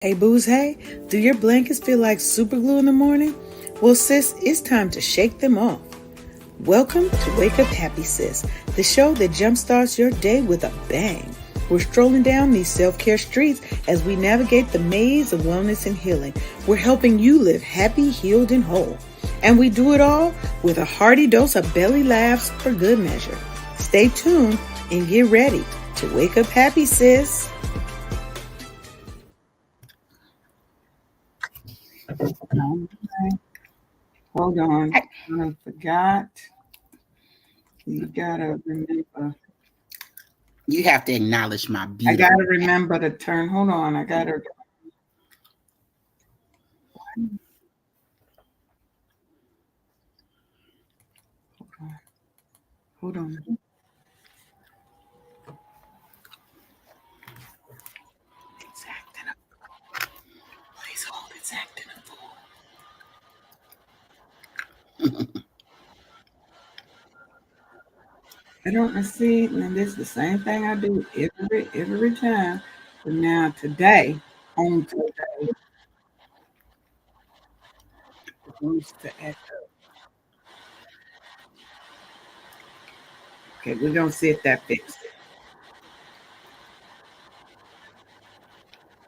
Hey booze, hey, do your blankets feel like super glue in the morning? Well sis, it's time to shake them off. Welcome to Wake Up Happy Sis, the show that jumpstarts your day with a bang. We're strolling down these self-care streets as we navigate the maze of wellness and healing. We're helping you live happy, healed, and whole. And we do it all with a hearty dose of belly laughs for good measure. Stay tuned and get ready to wake up happy, sis. Hold on. I forgot. You gotta remember. You have to acknowledge my beauty. I gotta remember to turn. Hold on. I gotta. Hold on. It's acting up. Please hold. It's acting up. I don't see, and this is the same thing I do every time. But now today, on today, it wants to act up. Okay, we're gonna see if that fixes it.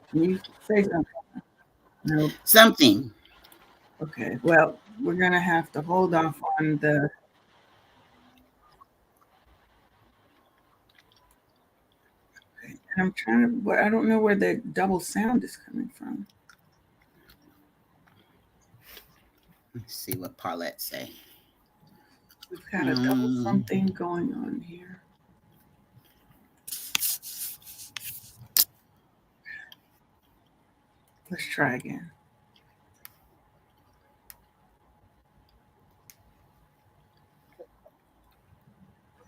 Can you say something? No. Something. Okay. Well, we're gonna have to hold off on the. I'm trying to, but I don't know where the double sound is coming from. Let's see what Paulette say. We've got a double something going on here. Let's try again.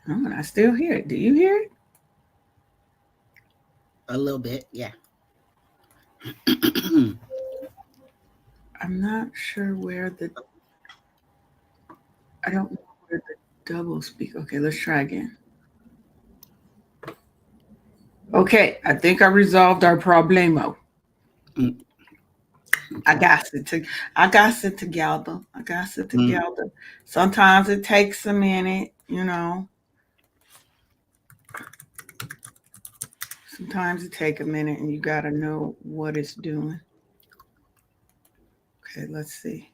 Oh, and I still hear it. Do you hear it? A little bit, yeah. I'm not sure where the. I don't know where the double speak. Okay, let's try again. Okay, I think I resolved our problemo. I got it together. I got it together. Sometimes it takes a minute, Sometimes it take a minute and you got to know what it's doing. Okay, let's see.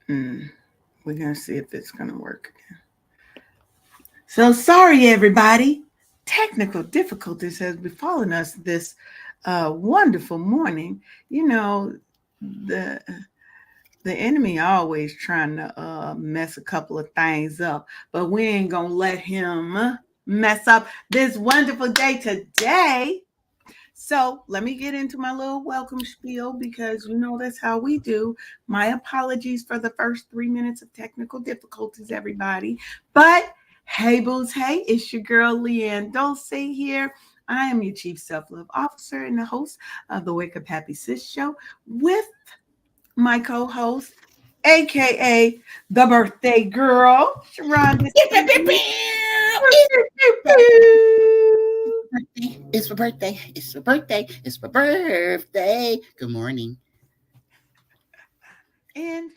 We're going to see if it's going to work again. So sorry, everybody. Technical difficulties has befallen us this wonderful morning. The enemy always trying to mess a couple of things up, but we ain't going to let him mess up this wonderful day today. So let me get into my little welcome spiel because that's how we do. My apologies for the first 3 minutes of technical difficulties, everybody. But hey, booze, hey, it's your girl Leanne Dulce here. I am your Chief Self-Love Officer and the host of the Wake Up Happy Sis show with my co-host, aka the birthday girl, Sheronda. It's my birthday. It's my birthday. It's my birthday. Good morning. And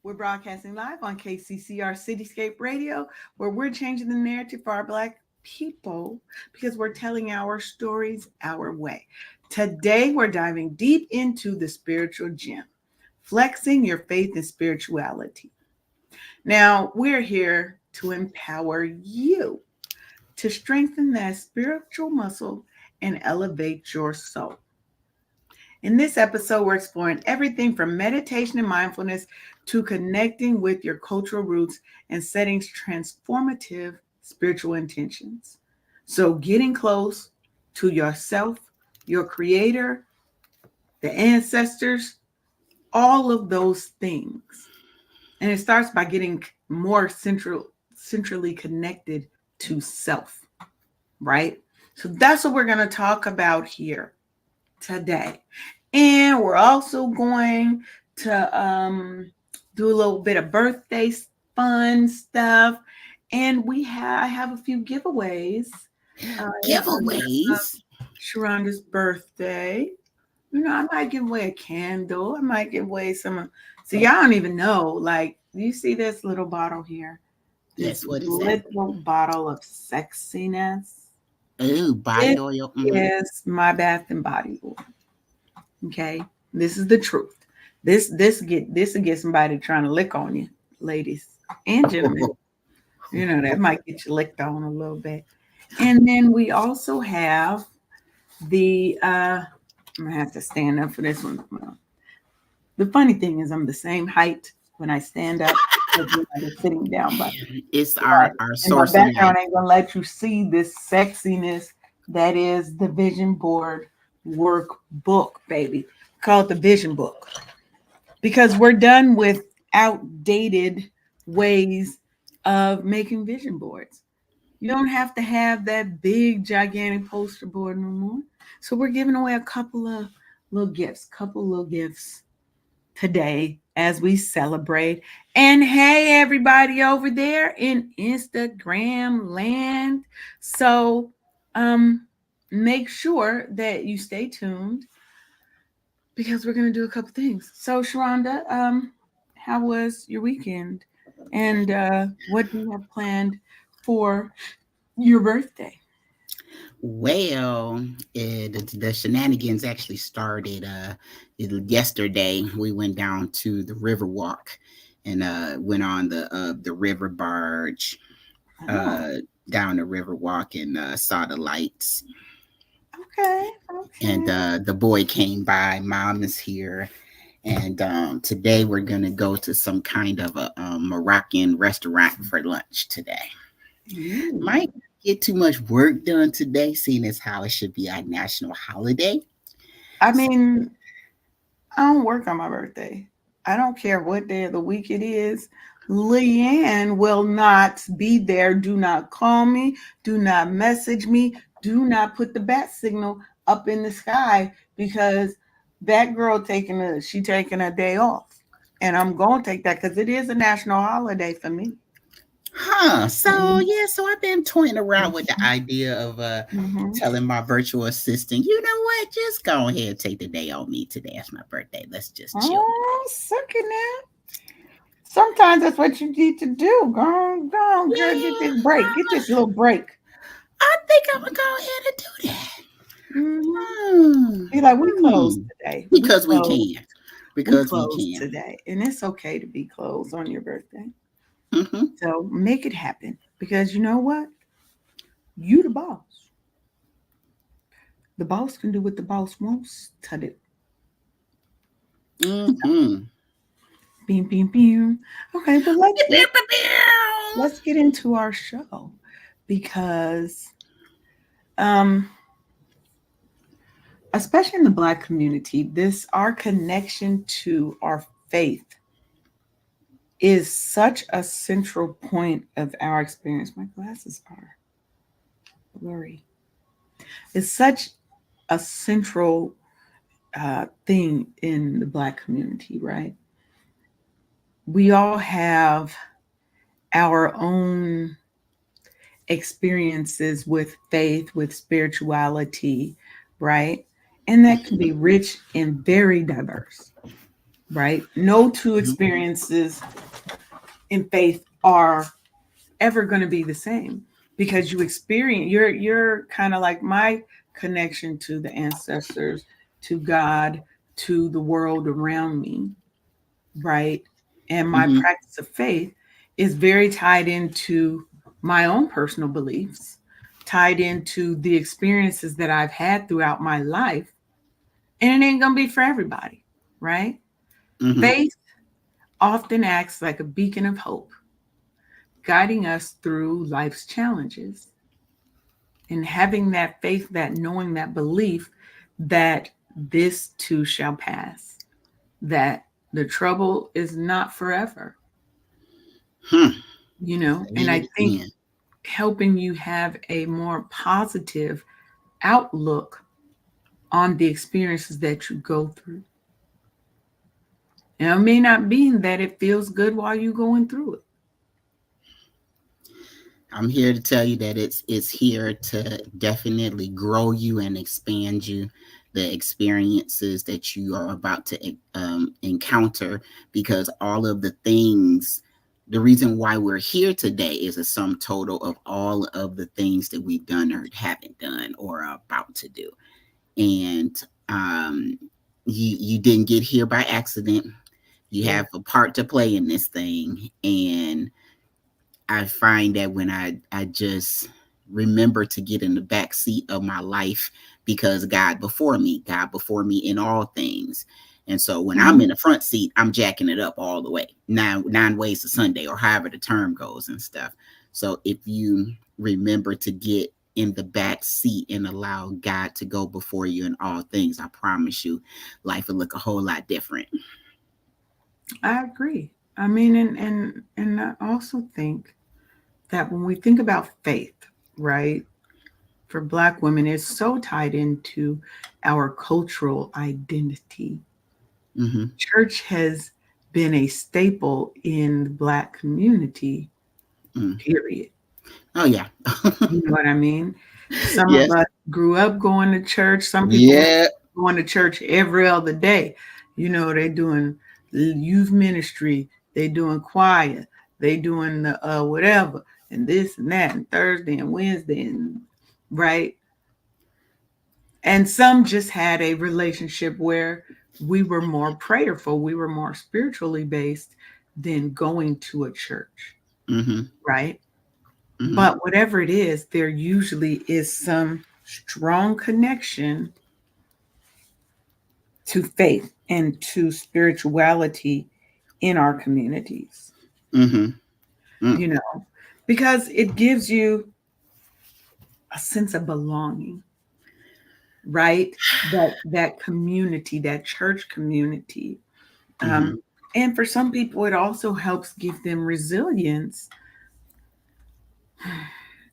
we're broadcasting live on KCCR Cityscape Radio, where we're changing the narrative for our Black people because we're telling our stories our way. Today, we're diving deep into the spiritual gem, flexing your faith and spirituality. Now, we're here to empower you to strengthen that spiritual muscle and elevate your soul. In this episode, we're exploring everything from meditation and mindfulness to connecting with your cultural roots and setting transformative spiritual intentions. So, getting close to yourself, your creator, the ancestors, all of those things. And it starts by getting more centrally connected to self, right? So that's what we're going to talk about here today. And we're also going to do a little bit of birthday fun stuff. And I have a few giveaways. Giveaways? Sheronda's birthday. I might give away a candle. I might give away some. See, y'all don't even know. Like, you see this little bottle here? This Yes, what is that? little bottle of sexiness. Oh, This body oil. is my Bath and Body oil. Okay, this is the truth. This will get somebody trying to lick on you, ladies and gentlemen. That might get you licked on a little bit. And then we also have the I'm gonna have to stand up for this one. The funny thing is I'm the same height when I stand up as when I'm sitting down, but It's right. our And my source of light. background ain't gonna let you see this sexiness that is the vision board workbook, baby. Call it the vision book. Because we're done with outdated ways of making vision boards. You don't have to have that big, gigantic poster board no more. So we're giving away a couple of little gifts today as we celebrate. And hey, everybody over there in Instagram land. So make sure that you stay tuned because we're going to do a couple things. So, Sheronda, how was your weekend? And what do you have planned for your birthday? Well, the shenanigans actually started yesterday. We went down to the river walk and went on the river barge Oh, uh, down the river walk and saw the lights. okay, And okay. the boy came by. Mom is here. And today we're going to go to some kind of a Moroccan restaurant for lunch today. Ooh. Might get too much work done today, seeing as how it should be our national holiday. I So, mean, I don't work on my birthday. I don't care what day of the week it is. Leanne will not be there. Do not call me. Do not message me. Do not put the bat signal up in the sky because that girl taking a day off. And I'm going to take that because it is a national holiday for me. so yeah, so I've been toying around with the idea of Mm-hmm. telling my virtual assistant, you know what, just go ahead and take the day on me today. It's my birthday. Let's just chill. Oh, suck it now. Sometimes that's what you need to do. Go on, girl. Get Yeah, this break. Get this little break. I think I'm gonna go ahead and do that. Mm-hmm. Hmm, Be like, we closed hmm. today. Because we can. We Because we closed can. today. And it's okay to be closed on your birthday. Hmm. So make it happen. Because you know what? You the boss. The boss can do what the boss wants to do. Hmm. Beam, beam, beam. Okay, but let's get into our show because um especially in the Black community, this our connection to our faith is such a central point of our experience. My glasses are blurry. It's such a central thing in the Black community, right? We all have our own experiences with faith, with spirituality, right? And that can be rich and very diverse, right? No two experiences in faith are ever going to be the same because you're kind of like my connection to the ancestors, to God, to the world around me, right? And my Hmm. practice of faith is very tied into my own personal beliefs, tied into the experiences that I've had throughout my life, and it ain't gonna be for everybody, right? Hmm. Faith often acts like a beacon of hope, guiding us through life's challenges. And having that faith, that knowing, that belief that this too shall pass, that the trouble is not forever, Hmm. and Say I it think again. helping you have a more positive outlook on the experiences that you go through. And it may not mean that it feels good while you're going through it. I'm here to tell you that it's here to definitely grow you and expand you, the experiences that you are about to encounter, because all of the things, the reason why we're here today is a sum total of all of the things that we've done or haven't done or are about to do. And you didn't get here by accident. You have a part to play in this thing. And I find that when I just remember to get in the back seat of my life, because God before me in all things. And so when I'm in the front seat, I'm jacking it up all the way. Nine ways to Sunday, or however the term goes and stuff. So if you remember to get in the back seat and allow God to go before you in all things, I promise you, life will look a whole lot different. I agree. I mean, and I also think that when we think about faith, right, for Black women, it's so tied into our cultural identity. Mm-hmm. Church has been a staple in the Black community, period. Oh, yeah. You know what I mean? Some Yes. of us grew up going to church. Some people going to church every other day. You know, they doing youth ministry. They doing choir. They doing the whatever and this and that and Thursday and Wednesday and right. And some just had a relationship where we were more prayerful. We were more spiritually based than going to a church. Right. But whatever it is, there usually is some strong connection to faith and to spirituality in our communities. You know, because it gives you a sense of belonging, right? That community, that church community. And for some people, it also helps give them resilience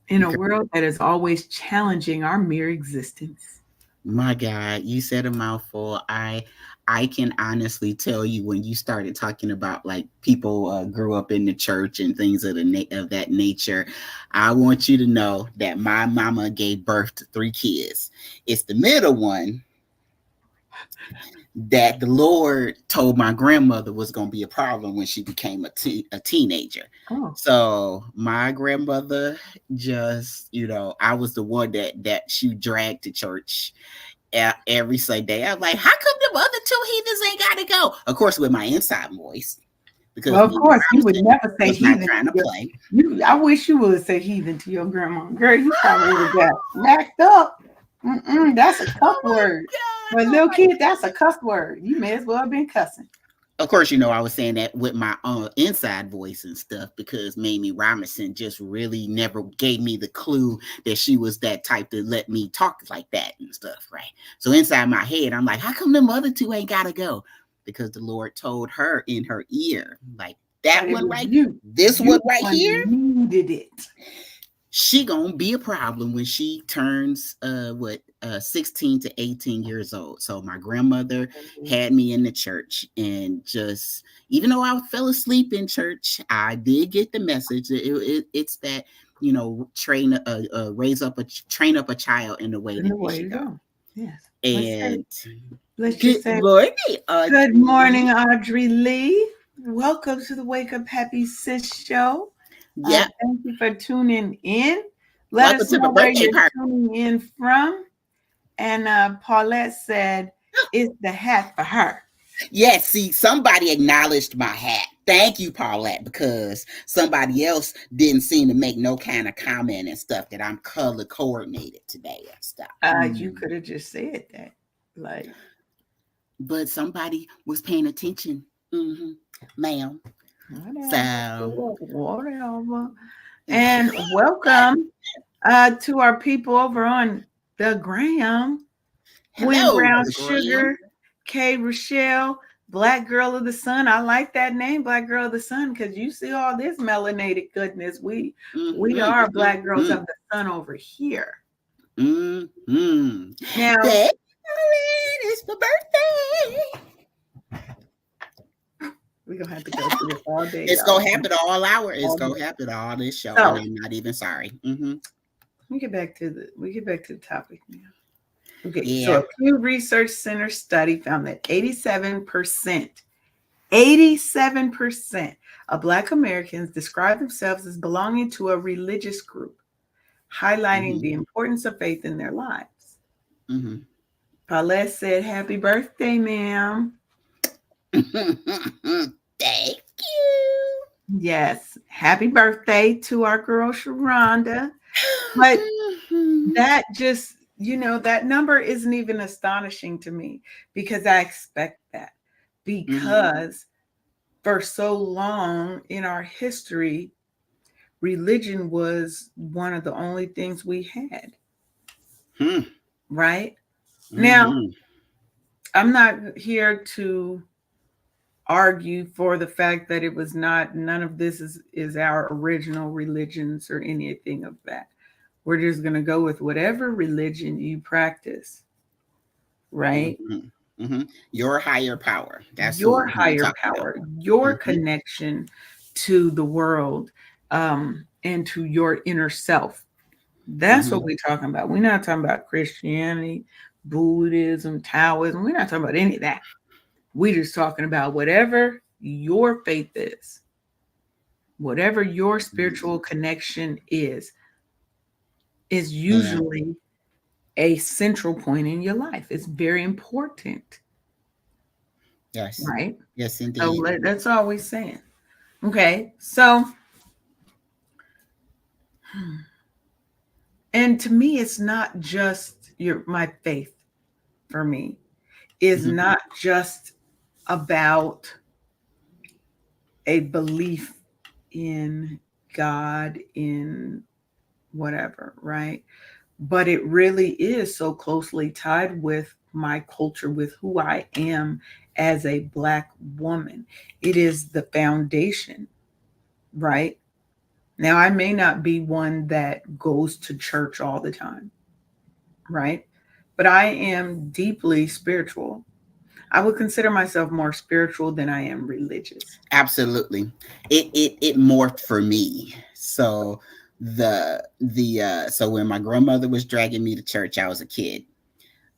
in a world that is always challenging our mere existence. My God, you said a mouthful. I can honestly tell you, when you started talking about like people grew up in the church and things of that nature, I want you to know that my mama gave birth to 3 kids. It's the middle one that the Lord told my grandmother was going to be a problem when she became a teenager. So my grandmother just, I was the one that she dragged to church every Sunday. I was like, how come the other 2 heathens ain't got to go? Of course, with my inside voice. Because of course, you would never say heathen. Trying to play. I wish you would say heathen to your grandma. Girl, you probably would have got smacked up. That's a cuss word. For a little kid, that's a cuss word. You may as well have been cussing. Of course, I was saying that with my inside voice and stuff, because Mamie Robinson just really never gave me the clue that she was that type to let me talk like that and stuff, right? So inside my head, I'm like, how come them other 2 ain't got to go? Because the Lord told her in her ear, like, that one right here, this one right here, did it. She gonna be a problem when she turns 16 to 18 years old. So my grandmother had me in the church, and just, even though I fell asleep in church, I did get the message. It's that, train up a child in the way that they should go. Yes. And let's just say good morning, Audrey Lee. Welcome to the Wake Up Happy Sis show. Yeah. Thank you for tuning in. Let us know where you're tuning in from. And Paulette said, it's the hat for her. Yes, see, somebody acknowledged my hat. Thank you, Paulette, because somebody else didn't seem to make no kind of comment and stuff that I'm color coordinated today and stuff. You could have just said that. But somebody was paying attention. Ma'am. Whatever. And welcome to our people over on the Gram. Queen Brown Sugar, Kay Rochelle, Black Girl of the Sun. I like that name, Black Girl of the Sun, because you see all this melanated goodness. We are Black Girls of the Sun over here. Now, it's my birthday. We're gonna have to go through this all day, It's y'all. gonna happen all hour. It's All gonna day. happen all this show, So and I'm not even sorry. we get back to the topic now. Okay, so Yeah. a Pew Research Center study found that 87% of Black Americans describe themselves as belonging to a religious group, highlighting the importance of faith in their lives. Paulette said, "Happy birthday, ma'am." Thank you. Yes, happy birthday to our girl Sheronda. But that just, that number isn't even astonishing to me because I expect that. Because for so long in our history, religion was one of the only things we had. Right? Now, I'm not here to argue for the fact that it was not, none of this is our original religions or anything of that. We're just going to go with whatever religion you practice, right? Your higher power. That's Your who we're higher talking power, about. your connection to the world, and to your inner self. That's what we're talking about. We're not talking about Christianity, Buddhism, Taoism. We're not talking about any of that. We're just talking about whatever your faith is, whatever your spiritual connection is usually a central point in your life. It's very important. Yes. Right? Yes, indeed. So that's all we're saying. Okay. So, and to me, it's not just my faith for me is not just about a belief in God, in whatever, right? But it really is so closely tied with my culture, with who I am as a Black woman. It is the foundation, right? Now, I may not be one that goes to church all the time, right? But I am deeply spiritual. I would consider myself more spiritual than I am religious. Absolutely. It morphed for me. So so when my grandmother was dragging me to church, I was a kid.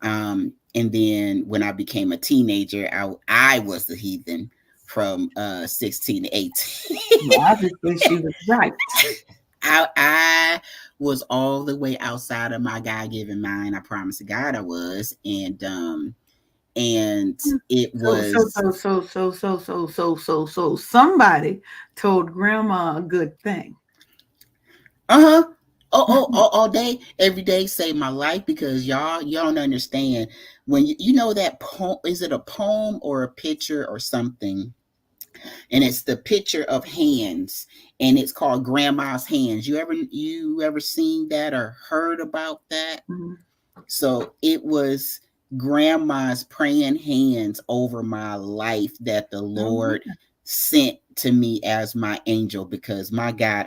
And then when I became a teenager, I was the heathen from 16 to 18. Well, obviously, she was right. I was all the way outside of my God-given mind. I promise to God I was. And it was So somebody told grandma a good thing. all day, every day saved my life, because y'all don't understand when you know that poem. Is it a poem or a picture or something? And it's the picture of hands, and it's called Grandma's Hands. You ever seen that or heard about that? So it was Grandma's praying hands over my life that the Lord sent to me as my angel, because my God,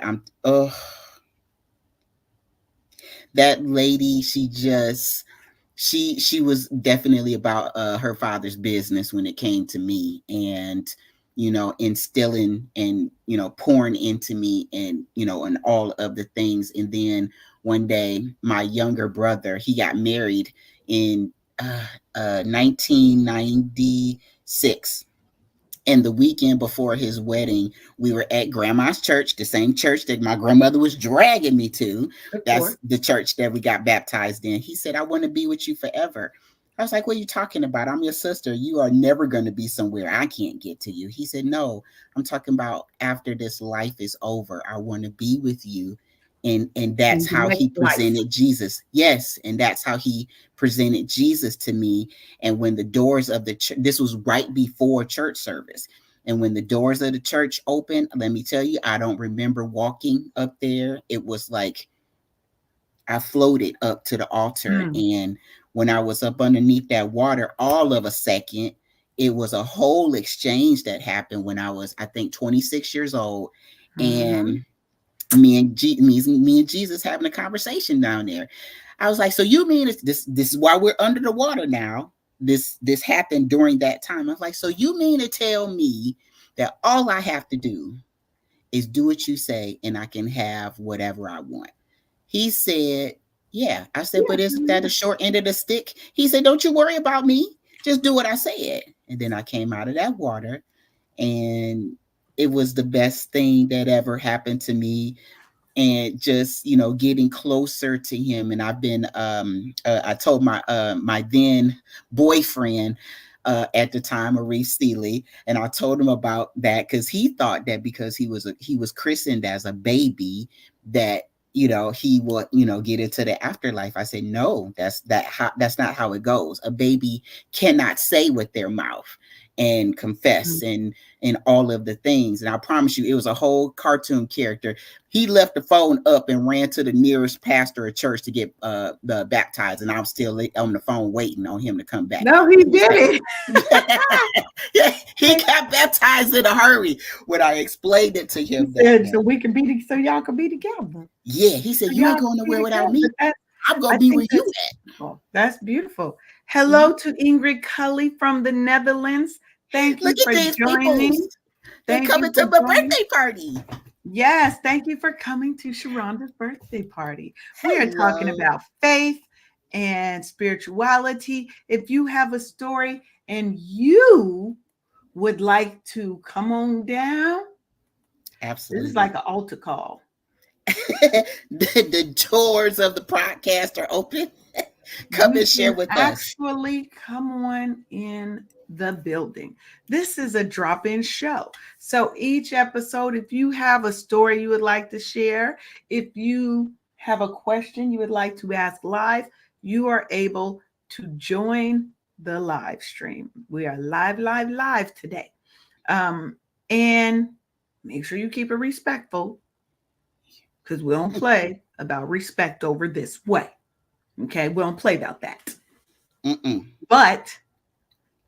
that lady, she was definitely about her father's business when it came to me, and instilling and pouring into me, and and all of the things. And then one day my younger brother, he got married in 1996. And the weekend before his wedding, we were at grandma's church, the same church that my grandmother was dragging me to. That's the church that we got baptized in. He said, "I want to be with you forever." I was like, "What are you talking about? I'm your sister. You are never going to be somewhere I can't get to you." He said, "No, I'm talking about after this life is over. I want to be with you." And that's how he presented Jesus. Yes. And that's how he presented Jesus to me. And when the doors of the church, this was right before church service. And when the doors of the church opened, let me tell you, I don't remember walking up there. It was like I floated up to the altar. And when I was up underneath that water, all of a second, it was a whole exchange that happened when I was, I think, 26 years old. And me and Jesus having a conversation down there. I was like, "So you mean this is why we're under the water now? This happened during that time." I was like, "So you mean to tell me that all I have to do is do what you say and I can have whatever I want. He said, yeah. I said, but isn't that a short end of the stick? He said, don't you worry about me. Just do what I said. And then I came out of that water, and it was the best thing that ever happened to me. And just, getting closer to him. And I've been I told my then boyfriend at the time, Maurice Seeley, and I told him about that because he thought that because he was christened as a baby, that he would get into the afterlife. I said, no, that's not how it goes. A baby cannot say with their mouth and confess and all of the things. And I promise you, it was a whole cartoon character. He left the phone up and ran to the nearest pastor of church to get the baptized, and I'm still on the phone waiting on him to come back. No, he did it. He got baptized in a hurry when I explained it to him. He said, so y'all can be together. Yeah, he said, you ain't going nowhere without me. I'm going to be where you at. That's beautiful. Hello to Ingrid Cully from the Netherlands. Thank you for joining. They're coming to my birthday party. Yes, thank you for coming to Sheronda's birthday party. We are talking about faith and spirituality. If you have a story and you would like to come on down, absolutely. This is like an altar call. The doors of the podcast are open. Come and share with us. Actually, come on in the building. This is a drop-in show. So each episode, if you have a story you would like to share, if you have a question you would like to ask live, you are able to join the live stream. We are live today. And make sure you keep it respectful, because we don't play about respect over this way. Okay, we don't play about that. But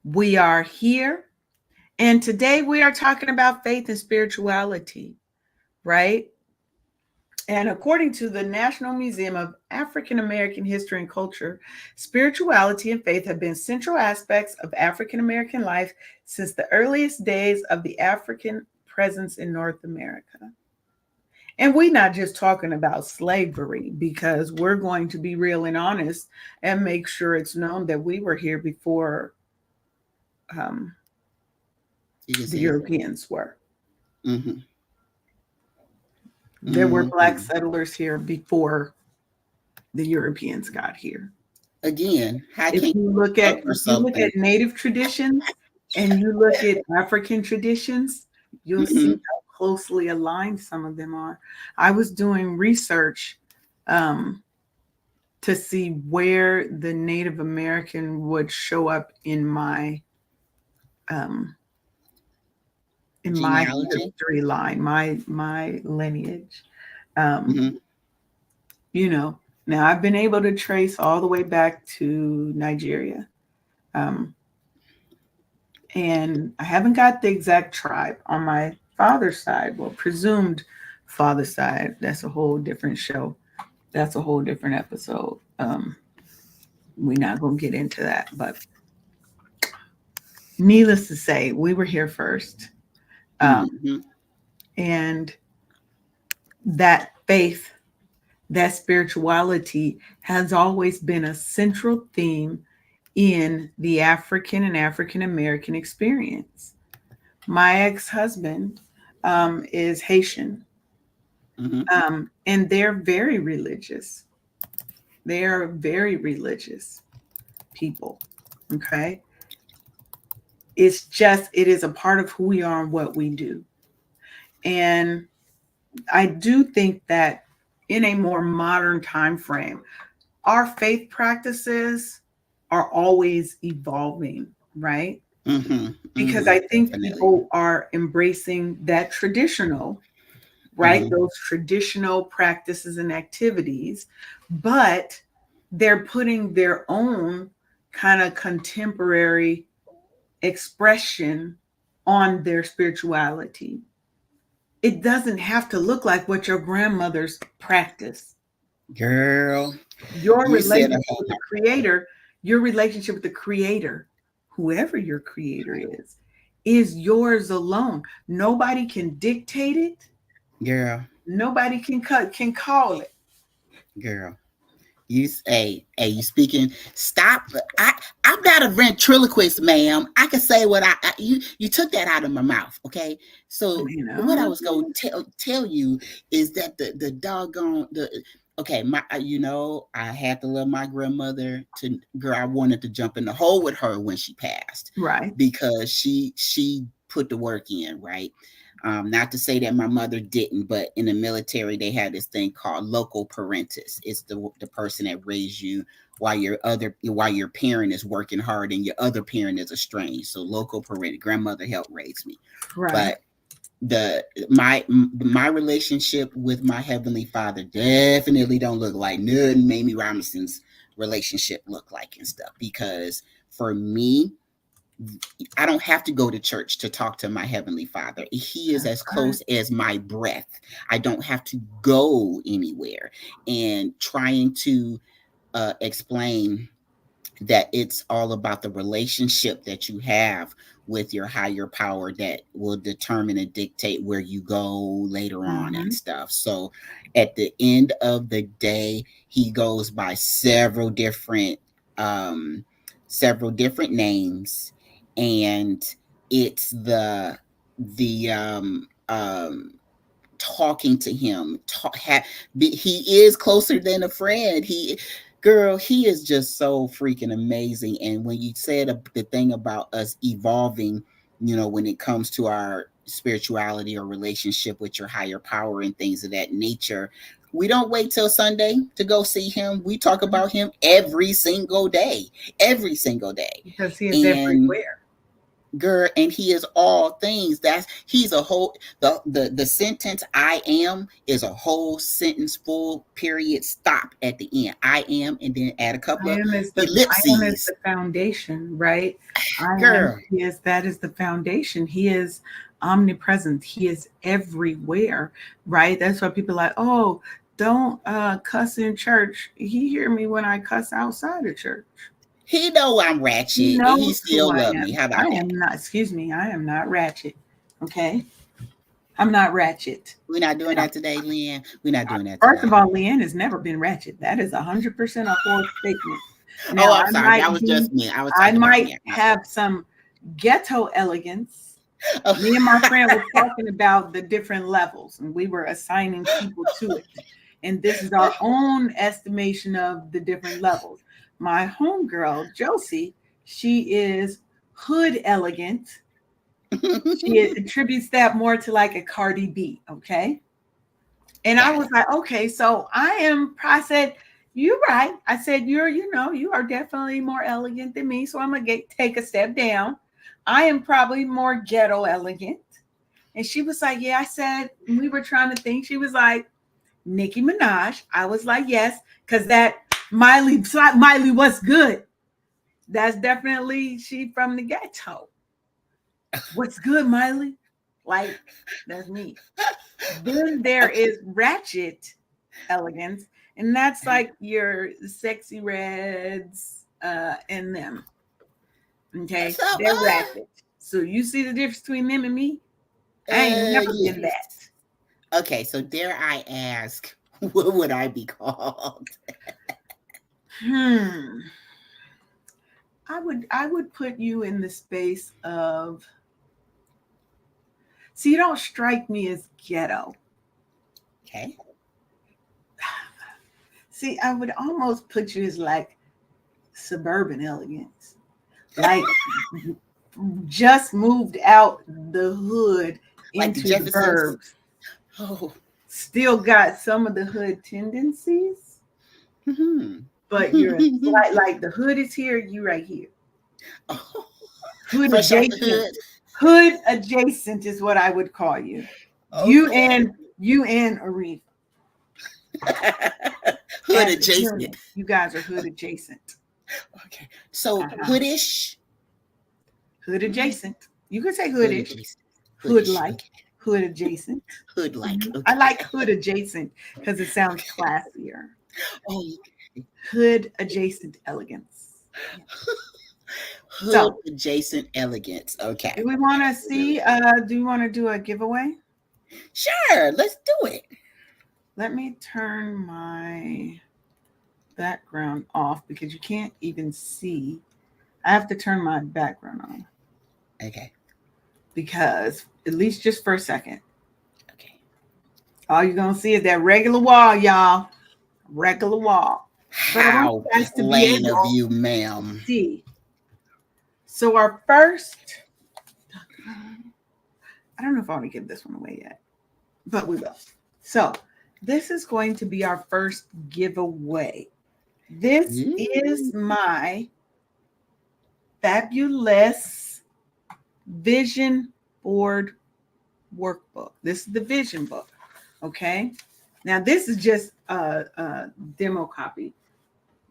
we are here, and today we are talking about faith and spirituality, right? And according to the National Museum of African American History and Culture, spirituality and faith have been central aspects of African American life since the earliest days of the African presence in North America. And we're not just talking about slavery, because we're going to be real and honest and make sure it's known that we were here before the Europeans were. There were Black settlers here before the Europeans got here. Again, if you look at Native traditions and you look at African traditions, you'll see how closely aligned some of them are. I was doing research to see where the Native American would show up in my history line, my lineage. Now I've been able to trace all the way back to Nigeria. And I haven't got the exact tribe on my father's side, well, presumed father's side. That's a whole different show. That's a whole different episode. We're not going to get into that, but needless to say, we were here first. And that faith, that spirituality has always been a central theme in the African and African American experience. My ex-husband is Haitian, and they're very religious. They are very religious people. Okay. It is a part of who we are and what we do. And I do think that in a more modern time frame, our faith practices are always evolving, right? Because I think people are embracing that traditional, right? Those traditional practices and activities, but they're putting their own kind of contemporary expression on their spirituality. It doesn't have to look like what your grandmother's practice. Girl, your relationship with the creator, whoever your creator is yours alone. Nobody can dictate it. Girl, Nobody can call it. girl. You say, hey, you speaking? Stop! I'm not a ventriloquist, ma'am. I can say what you took that out of my mouth. Okay, so You what I know, was going to tell you is that the doggone the okay, my I had to love my grandmother to girl. I wanted to jump in the hole with her when she passed right, because she put the work in, right. Not to say that my mother didn't, but in the military they had this thing called local parentis. It's the person that raised you while your parent is working hard and your other parent is estranged. So local parent, grandmother helped raise me. right. But my relationship with my heavenly father definitely don't look like nothing Mamie Robinson's relationship look like and stuff, because for me, I don't have to go to church to talk to my heavenly father. He is as Right. close as my breath. I don't have to go anywhere. And trying to explain that it's all about the relationship that you have with your higher power that will determine and dictate where you go later on and Mm-hmm. stuff. So at the end of the day, he goes by um several different names, and it's the talking to him. He is closer than a friend. He is just so freaking amazing. And when you said the thing about us evolving, when it comes to our spirituality or relationship with your higher power and things of that nature, we don't wait till Sunday to go see him. We talk about him every single day. Because he is And everywhere. girl, and he is all things. He's a whole the sentence I am is a whole sentence, full period, stop at the end. I am, and then add a couple of I am is ellipses. the foundation, right? I am, Girl, yes, that is the foundation. He is omnipresent. He is everywhere, right? That's why people are like, oh, don't cuss in church. He hear me when I cuss outside of church. he know I'm He ratchet and he knows who still I love me. am. How I about that? am not, excuse me, I am not ratchet. Okay? I'm not ratchet. We're not doing that today, Lynn. We're not doing that First of today. all, Leanne has never been ratchet. That is 100% a false statement. Now, Oh, I'm sorry. That was just me. I was I talking about might me. My have some ghetto elegance. bad. Me and my friend were talking about the different levels, and we were assigning people to it. And this is our own estimation of the different levels. My homegirl, Josie, she is hood elegant. She attributes that more to like a Cardi B, okay? And I Got was it. like, okay, so I said, you're right. I said, you are definitely more elegant than me. So I'm going to take a step down. I am probably more ghetto elegant. And she was like, yeah, I said, we were trying to think. She was like, Nicki Minaj. I was like, yes, because that Miley, what's good? That's definitely she from the ghetto. What's good, Miley? Like, that's me. Then there Okay. is ratchet elegance, and that's like your sexy reds and them. Okay, So, they're ratchet. So you see the difference between them and me? I ain't never been yes. that. Okay, so dare I ask, what would I be called? Hmm. I would put you in the space of, see, you don't strike me as ghetto. Okay. See, I would almost put you as like suburban elegance. Like just moved out the hood Like the into the Jeffersons. burbs. Oh. Still got some of the hood tendencies, Hmm. but you're slight like the hood is here, you right here. Oh. Hood Fresh out the adjacent. hood. Hood adjacent is what I would call you. You Okay. and you and Arif Hood as a adjacent. unit. You guys are hood adjacent. Okay. So Uh-huh. hoodish. Hood adjacent. You could say Hood hoodish, adjacent. hood Hoodish. like, Okay. hood adjacent. Hood like. I Okay. like hood adjacent because it sounds classier. Oh, Hood adjacent elegance. Hood So adjacent elegance. Okay. do we want to see, do you want to do a giveaway? Sure, let's do it. Let me turn my background off because you can't even see. I have to turn my background on Okay. because at least just for a second. Okay. All you're going to see is that regular wall, y'all. Regular wall. But I want How you guys to be plain able of to you, ma'am. see. So our first, I don't know if I want to give this one away yet, but we will. So this is going to be our first giveaway. This is my fabulous vision board workbook. This is the vision book. Okay. Now this is just a demo copy.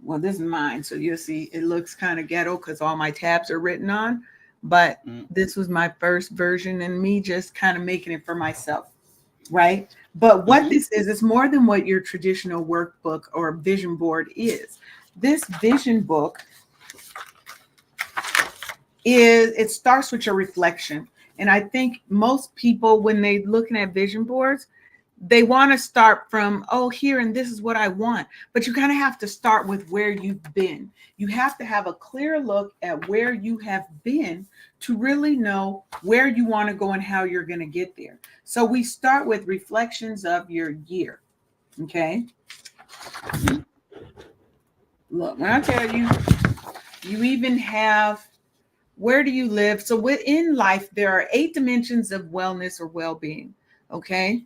Well, this is mine. So you'll see it looks kind of ghetto because all my tabs are written on. But this was my first version and me just kind of making it for myself. Right. But what this is, it's more than what your traditional workbook or vision board is. This vision book it starts with your reflection. And I think most people, when they're looking at vision boards, they want to start from, oh, here, and this is what I want. But you kind of have to start with where you've been. You have to have a clear look at where you have been to really know where you want to go and how you're going to get there. So we start with reflections of your year. Okay. Look, when I tell you, you even have, where do you live? So within life, there are 8 dimensions of wellness or well-being. Okay.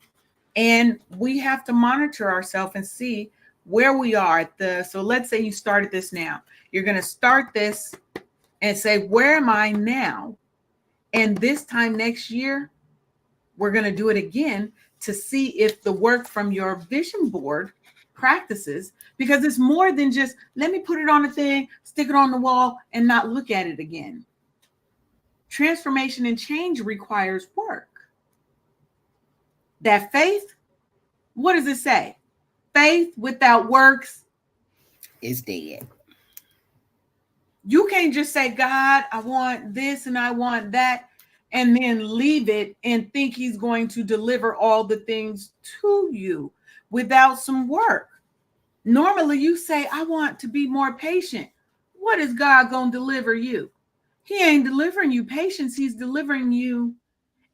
And we have to monitor ourselves and see where we are at the, so let's say you started this now. You're going to start this and say, where am I now? And this time next year, we're going to do it again to see if the work from your vision board practices, because it's more than just, let me put it on a thing, stick it on the wall and not look at it again. Transformation and change requires work. That faith, what does it say? Faith without works is dead. You can't just say, God, I want this and I want that, and then leave it and think he's going to deliver all the things to you without some work. Normally you say, I want to be more patient. What is God going to deliver you? He ain't delivering you patience. He's delivering you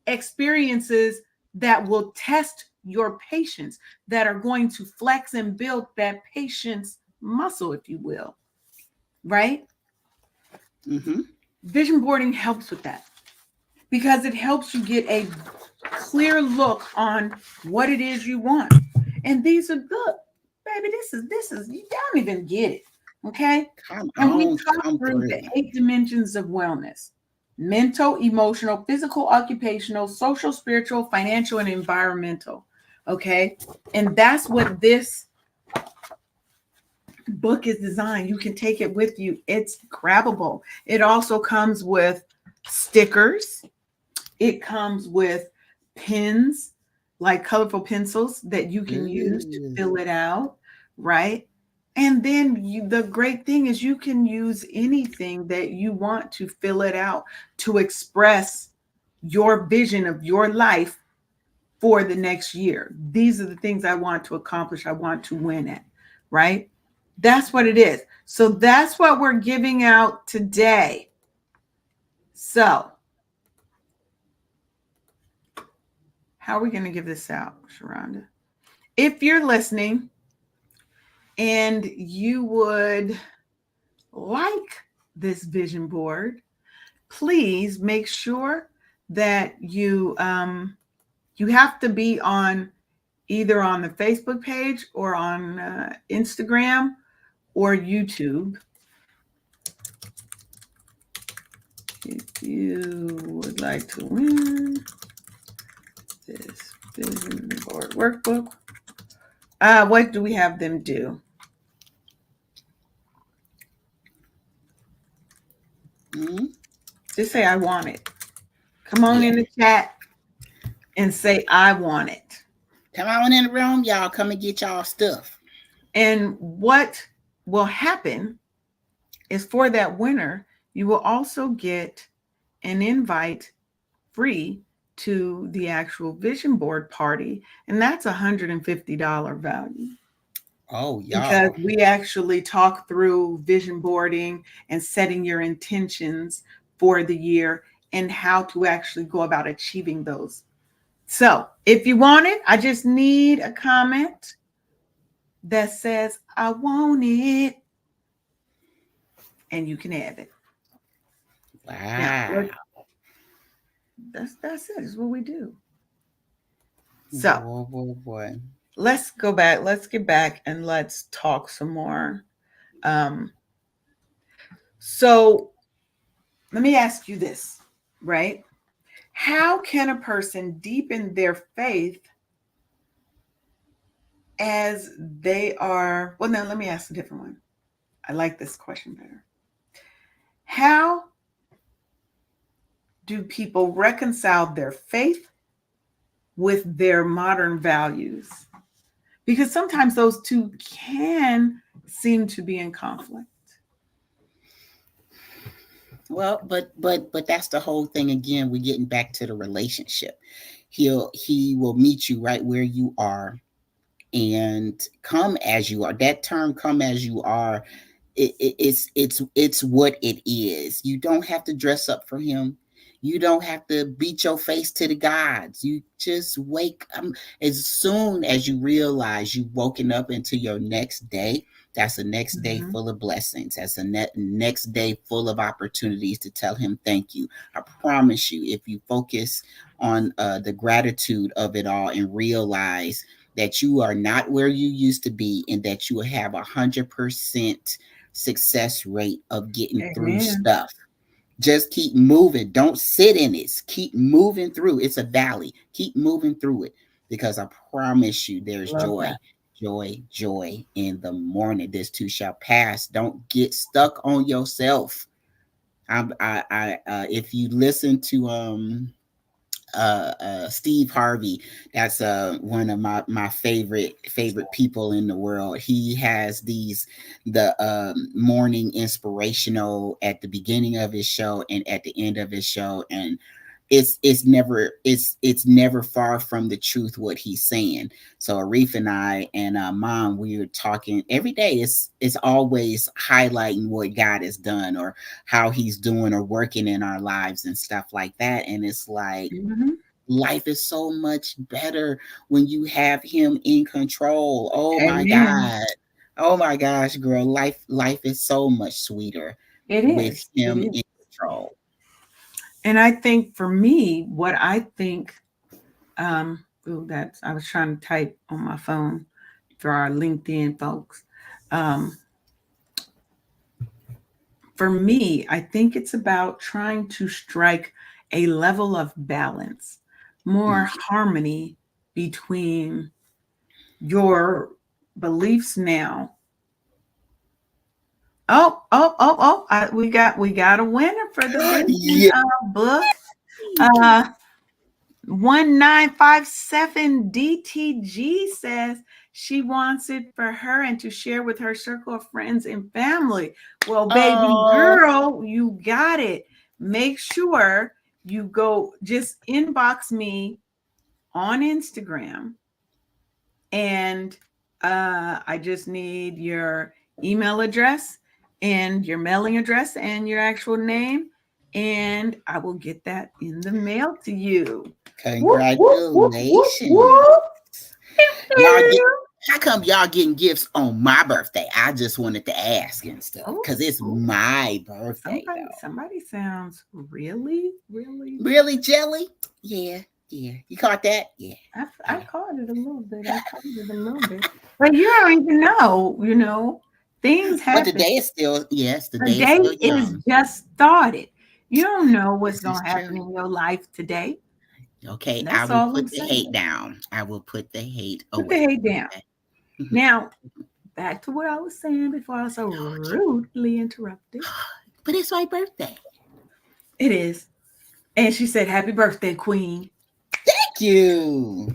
experiences that will test your patience, that are going to flex and build that patience muscle, if you will. Right? Vision boarding helps with that because it helps you get a clear look on what it is you want. And these are good, baby. This is you don't even get it. Okay. And we talk through the 8 dimensions of wellness: mental, emotional, physical, occupational, social, spiritual, financial, and environmental. Okay. And that's what this book is designed. You can take it with you. It's grabbable. It also comes with stickers. It comes with pens, like colorful pencils that you can use to fill it out, right? And then the great thing is you can use anything that you want to fill it out to express your vision of your life for the next year. These are the things I want to accomplish. I want to win at, right? That's what it is. So that's what we're giving out today. So how are we going to give this out, Sheronda? If you're listening and you would like this vision board, please make sure that you have to be on either on the Facebook page or on Instagram or YouTube. If you would like to win this vision board workbook, what do we have them do? Just say, I want it. Come on in the chat and say, I want it. Come on in the room, y'all. Come and get y'all stuff. And what will happen is for that winner, You will also get an invite free to the actual vision board party, and that's $150 value. Oh, Because y'all. we actually talk through vision boarding and setting your intentions for the year and how to actually go about achieving those. So, if you want it, I just need a comment that says, I want it, and you can have it. Now, Wow. that's it. That's what we do. So, Boy, boy, boy. let's go back. Let's get back and let's talk some more. Um, so, let me ask you this, right? How can a person deepen their faith as they are? Well, no, let me ask a different one. I like this question better. How do people reconcile their faith with their modern values? Because sometimes those two can seem to be in conflict. Well, but that's the whole thing again. We're getting back to the relationship. He will meet you right where you are and come as you are. That term "come as you are" it's what it is. You don't have to dress up for him. You don't have to beat your face to the gods. You just wake up. As soon as you realize you've woken up into your next day, that's a next day Mhm. full of blessings. That's a next day full of opportunities to tell him thank you. I promise you, if you focus on the gratitude of it all and realize that you are not where you used to be and that you have 100% success rate of getting through Amen. stuff. Just keep moving. Don't sit in it. Keep moving through. It's a valley. Keep moving through it because I promise you there's Love that. joy, joy, joy in the morning. This too shall pass. Don't get stuck on yourself. If you listen to Steve Harvey. That's one of my favorite people in the world. He has the morning inspirational at the beginning of his show and at the end of his show, and it's never far from the truth what he's saying. So Arif and I and Mom, we were talking every day. It's always highlighting what God has done or how he's doing or working in our lives and stuff like that. And it's like Mhm. life is so much better when you have him in control. Oh my Amen. God. Oh my gosh, girl. Life is so much sweeter It with is. It him is. in control. And I think for me, what I think, ooh, that's I was trying to type on my phone for our LinkedIn folks. Um, for me, I think it's about trying to strike a level of balance, more Yeah. harmony between your beliefs now. We got a winner for the vision Yeah. book. Uh, 1957 DTG says she wants it for her and to share with her circle of friends and family. Well, baby Oh, girl, you got it. Make sure you go just inbox me on Instagram, and I just need your email address and your mailing address and your actual name, and I will get that in the mail to you. Whoop, whoop, whoop, whoop, congratulations. whoop. Y'all get how come y'all getting gifts on my birthday? I just wanted to ask and stuff Oh, because it's oh, my birthday though. somebody sounds really, really. Really, Jelly? Yeah, yeah. You caught that? Yeah, I yeah. caught it a little bit. I caught it a little bit. But you don't even know, things But the happen. day is still yes, the The day is day still is young. just started. You don't know what's This is going to happen true. in your life today. Okay, I That's will all I'm put the hate saying. down. I will put the hate Put the away. hate down. Okay. Now, back to what I was saying before I was so Okay. rudely interrupted. But it's my birthday. It is. And she said, Happy birthday, Queen. Thank you.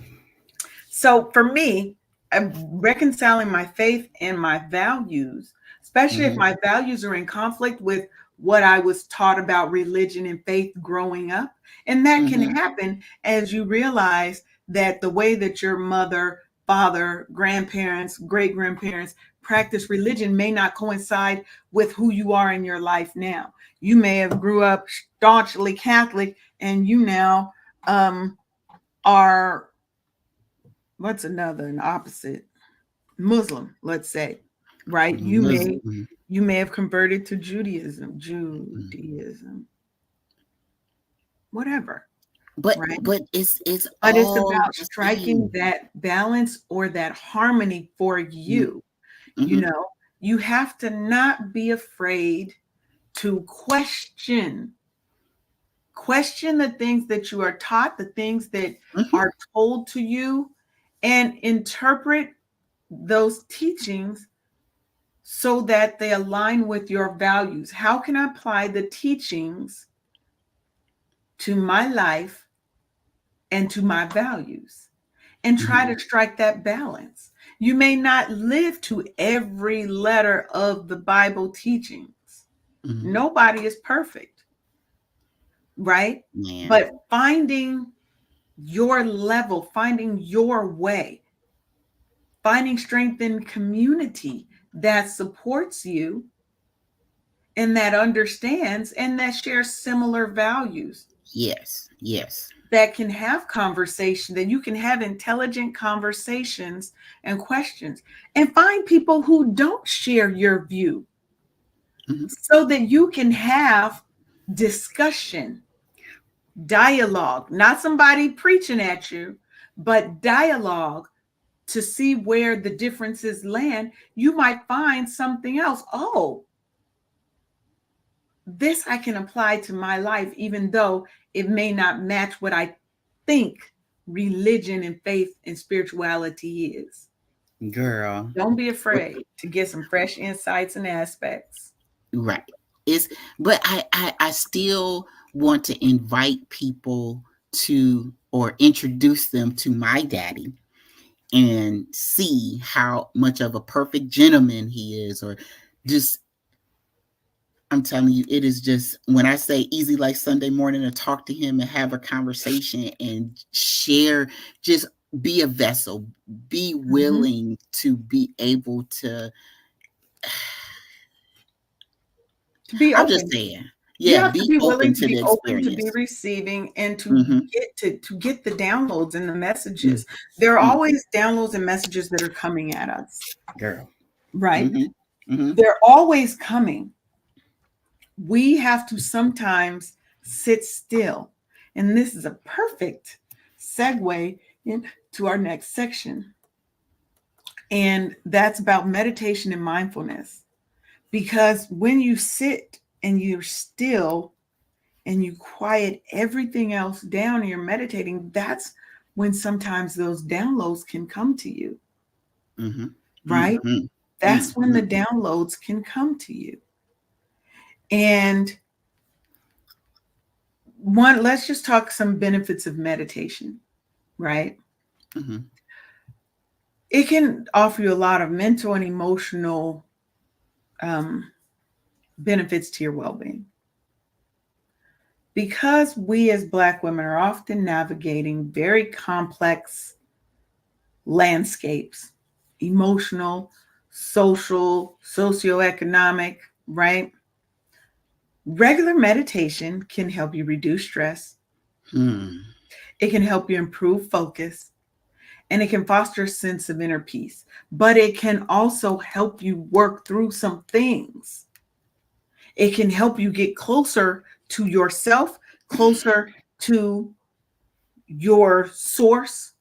So for me, I'm reconciling my faith and my values, especially if Hmm. my values are in conflict with what I was taught about religion and faith growing up. And that can Mm-hmm. happen as you realize that the way that your mother, father, grandparents, great grandparents practice religion may not coincide with who you are in your life now. You may have grew up staunchly Catholic and you now are, what's another, an opposite, Muslim, let's say, right? Muslim. You may have converted to Judaism, whatever, right? But it's But it's all about the striking same. that balance or that harmony for you. You Mm-hmm. know, you have to not be afraid to question the things that you are taught, the things that Mm-hmm. are told to you, and interpret those teachings so that they align with your values. How can I apply the teachings to my life and to my values? And try Mm-hmm. to strike that balance. You may not live to every letter of the Bible teachings. Mm-hmm. Nobody is perfect, right? Man. But finding your level, finding your way, finding strength in community that supports you and that understands and that shares similar values, Yes. Yes. that can have conversation, that you can have intelligent conversations and questions, and find people who don't share your view Mm-hmm. so that you can have discussion, dialogue, not somebody preaching at you, but dialogue to see where the differences land. You might find something else. Oh, this I can apply to my life, even though it may not match what I think religion and faith and spirituality is. Girl. Don't be afraid to get some fresh insights and aspects. Right. It's but I still want to invite people to or introduce them to my daddy and see how much of a perfect gentleman he is, or just I'm telling you, it is just when I say easy like Sunday morning to talk to him and have a conversation and share, just be a vessel, be Mhm. willing to be able to, To be I'm just open. saying, You yeah, have to be be open willing to to be the open to be experience. receiving and Mm-hmm. to get the downloads and the messages. Mm-hmm. There are always downloads and messages that are coming at us, Girl. right? Mm-hmm. Mm-hmm. They're always coming. We have to sometimes sit still. And this is a perfect segue into our next section. And that's about meditation and mindfulness. Because when you sit and you're still and you quiet everything else down and you're meditating, that's when sometimes those downloads can come to you, Mm-hmm. right? Mm-hmm. That's when the Mm-hmm. downloads can come to you. And let's just talk some benefits of meditation, right? Mm-hmm. It can offer you a lot of mental and emotional um, benefits to your well being. Because we as Black women are often navigating very complex landscapes, emotional, social, socioeconomic, right? Regular meditation can help you reduce stress, Hmm. it can help you improve focus, and it can foster a sense of inner peace. But it can also help you work through some things. It can help you get closer to yourself, closer to your source,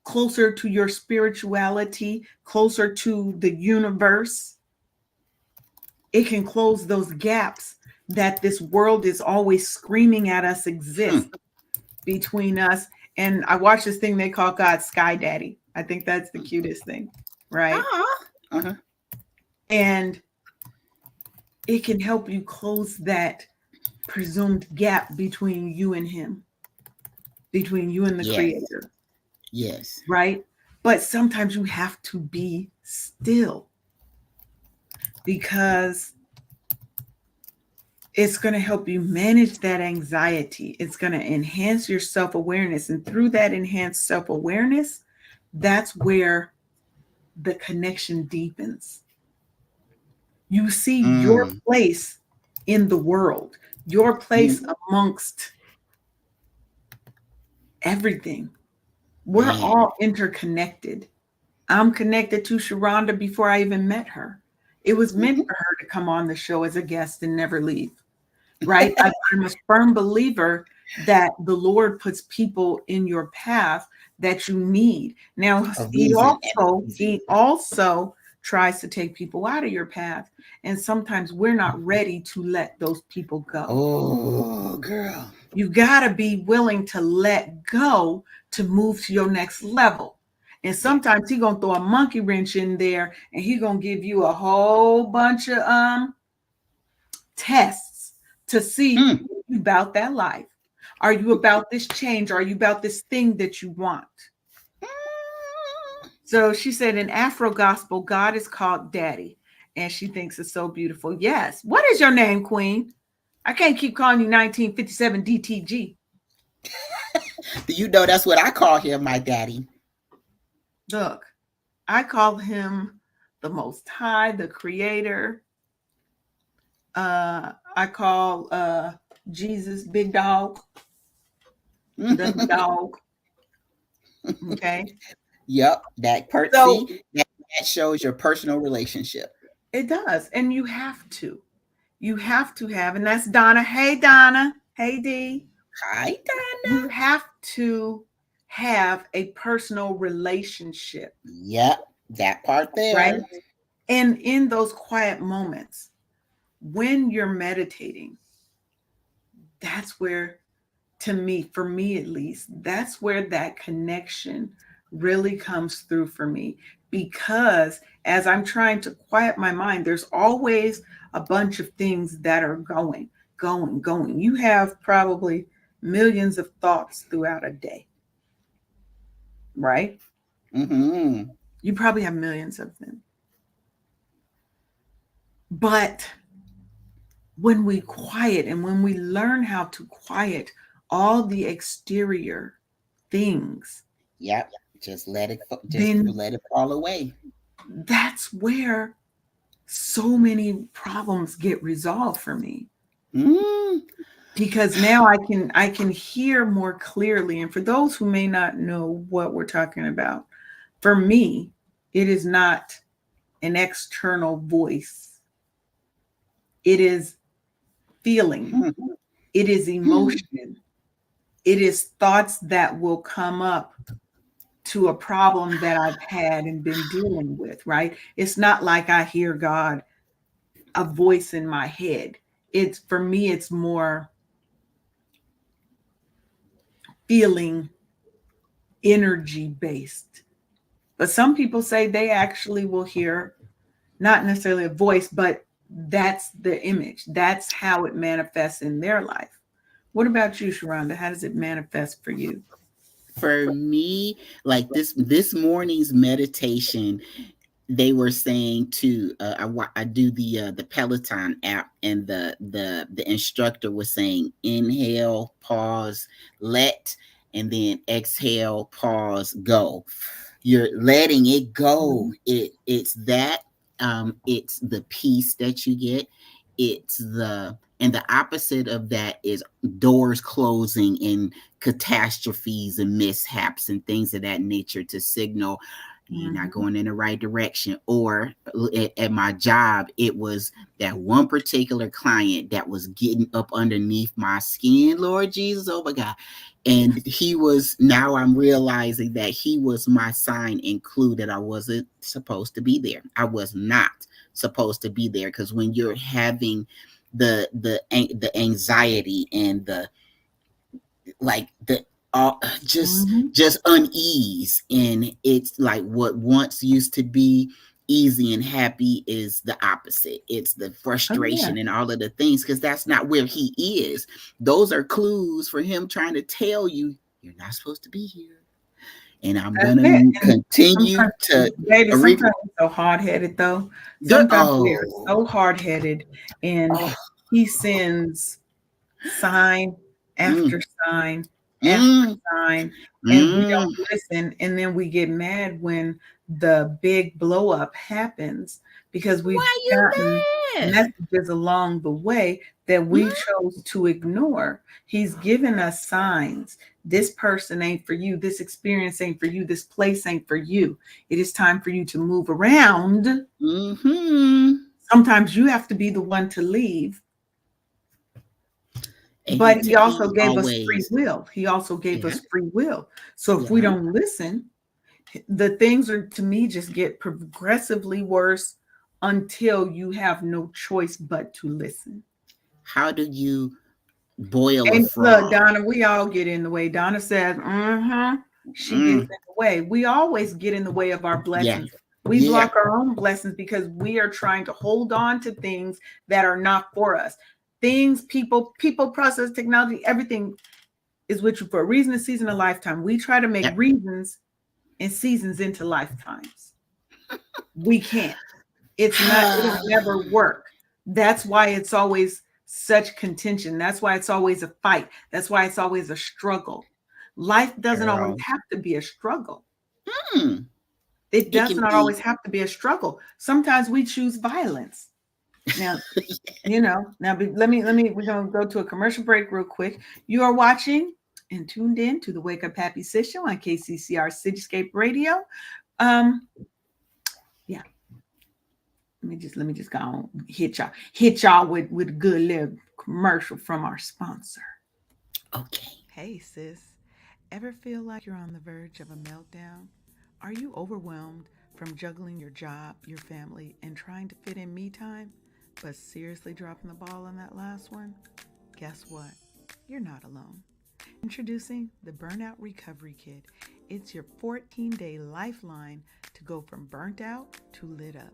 closer to your spirituality, closer to the universe. It can close those gaps that this world is always screaming at us Hmm. exist between us. And I watched this thing they call God Sky Daddy. I think that's the cutest thing, right? Ah. Uh-huh. And it can help you close that presumed gap between you and him, between you and the Yes. creator, Yes. right? But sometimes you have to be still because It's going to help you manage that anxiety. It's going to enhance your self-awareness. And through that enhanced self-awareness, that's where the connection deepens. You see your Mm. place in the world, your place Mhm. amongst everything. We're Man. all interconnected. I'm connected to Sheronda before I even met her. It was meant Mhm. for her to come on the show as a guest and never leave, right? I'm a firm believer that the Lord puts people in your path that you need. Now, A reason and a season. he also tries to take people out of your path, and sometimes we're not ready to let those people go. Oh, girl. You got to be willing to let go to move to your next level. And Yeah. sometimes he gonna throw a monkey wrench in there, and he gonna give you a whole bunch of tests to see Mm. about that life. Are you about this change? Are you about this thing that you want? So she said in Afro gospel, God is called Daddy, and she thinks it's so beautiful. Yes. What is your name, Queen? I can't keep calling you 1957 DTG. You know that's what I call him, my daddy. Look, I call him the Most High, the Creator. I call Jesus Big Dog, the dog. Okay. Yep, that part. So See, that shows your personal relationship. it does. And you have to. You have to have, and that's Donna. Hey, Donna. Hey, D. Hi, Donna. You have to have a personal relationship, Yep, that part right? there. And in those quiet moments, when you're meditating, that's where, to me, for me at least, that's where that connection really comes through for me. Because as I'm trying to quiet my mind, there's always a bunch of things that are going. You have probably millions of thoughts throughout a day, right? Mm-hmm. You probably have millions of them. But when we quiet and when we learn how to quiet all the exterior things, Yep, just just then let it fall away. that's where so many problems get resolved for me, Mm. because now I can hear more clearly. And for those who may not know what we're talking about, for me it is not an external voice. It is feeling, it is emotion, it is thoughts that will come up to a problem that I've had and been dealing with, right? It's not like I hear God, a voice in my head. It's, for me, it's more feeling, energy based. But some people say they actually will hear not necessarily a voice, but that's the image. That's how it manifests in their life. What about you, Sheronda? How does it manifest for you? For me, like this morning's meditation, they were saying to I do the Peloton app, and the instructor was saying inhale, pause, let, and then exhale, pause, go. You're letting it go. Mhm. It's that, it's the peace that you get. It's the opposite of that is doors closing and catastrophes and mishaps and things of that nature to signal you're not Mhm. going in the right direction. Or at my job, it was that one particular client that was getting up underneath my skin, Lord Jesus, oh my God. And now I'm realizing that he was my sign and clue that I wasn't supposed to be there. I was not supposed to be there, because when you're having the anxiety and the like the just Mhm. unease, and it's like what once used to be easy and happy is the opposite. It's the Oh yeah, frustration and all of the things, because that's not where he is. Those are clues for him trying to tell you you're not supposed to be here, and I'm that's gonna it. And continue sometimes, to baby, re- sometimes we're so hard headed though. Sometimes we are oh so hard headed, and oh he sends sign Mm, after sign after mm, sign, and we mm. don't listen. And then we get mad when the big blow up happens because we've Why you gotten mad? messages along the way that we Mm, chose to ignore. He's given us signs. This person ain't for you. This experience ain't for you. This place ain't for you. It is time for you to move around. mm-hmm. Sometimes you have to be the one to leave, And but he also he gave us free always, will. He also gave yeah, us free will. So if we yeah. don't listen, the things are, to me, just get progressively worse until you have no choice but to listen. How do you boil a And look, frog? Donna, we all get in the way. Donna says, mm-hmm. She gets Mm, in the way. We always get in the way of our yeah, blessings. We yeah. block our own blessings because we are trying to hold on to things that are not for us. Things, people, process, technology, everything is with you for a reason, a season, a lifetime. We try to make Yep. reasons and seasons into lifetimes. We can't. It's not, it'll never work. That's why it's always such contention. That's why it's always a fight. That's why it's always a struggle. Life doesn't always Girl. have to be a struggle. Mm, It it does can not always be. have to be a struggle. Sometimes we choose violence. Now, let me, we're going to go to a commercial break real quick. You are watching and tuned in to the Wake Up Happy Sis Show on KCCR Cityscape Radio. Um, yeah, let me just go on, hit y'all with a good little commercial from our sponsor. Okay. Hey, sis. Ever feel like you're on the verge of a meltdown? Are you overwhelmed from juggling your job, your family, and trying to fit in me time, but seriously dropping the ball on that last one? Guess what? You're not alone. Introducing the Burnout Recovery Kit. It's your 14-day lifeline to go from burnt out to lit up.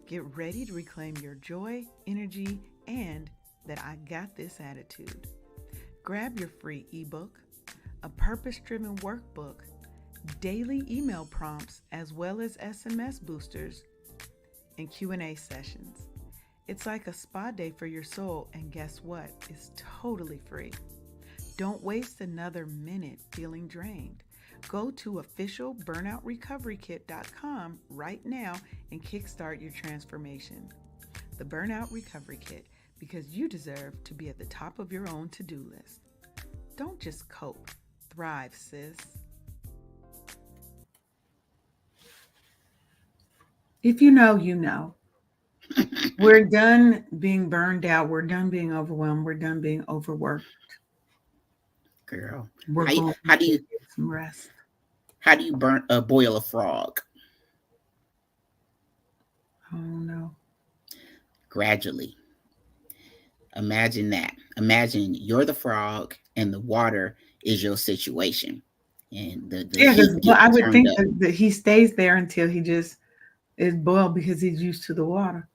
Get ready to reclaim your joy, energy, and that I got this attitude. Grab your free ebook, a purpose driven workbook, daily email prompts, as well as SMS boosters and Q&A sessions. It's like a spa day for your soul, and guess what? It's totally free. Don't waste another minute feeling drained. Go to officialburnoutrecoverykit.com right now and kickstart your transformation. The Burnout Recovery Kit, because you deserve to be at the top of your own to-do list. Don't just cope, thrive, sis. If you know, you know. We're done being burned out. We're done being overwhelmed. We're done being overworked. Girl. We're How you, going how do to you get some rest. how do you boil a frog? Oh no. Gradually. Imagine that. Imagine you're the frog and the water is your situation. And the Yeah, because heat well, gets I would turned think up. that he stays there until he just is boiled because he's used to the water.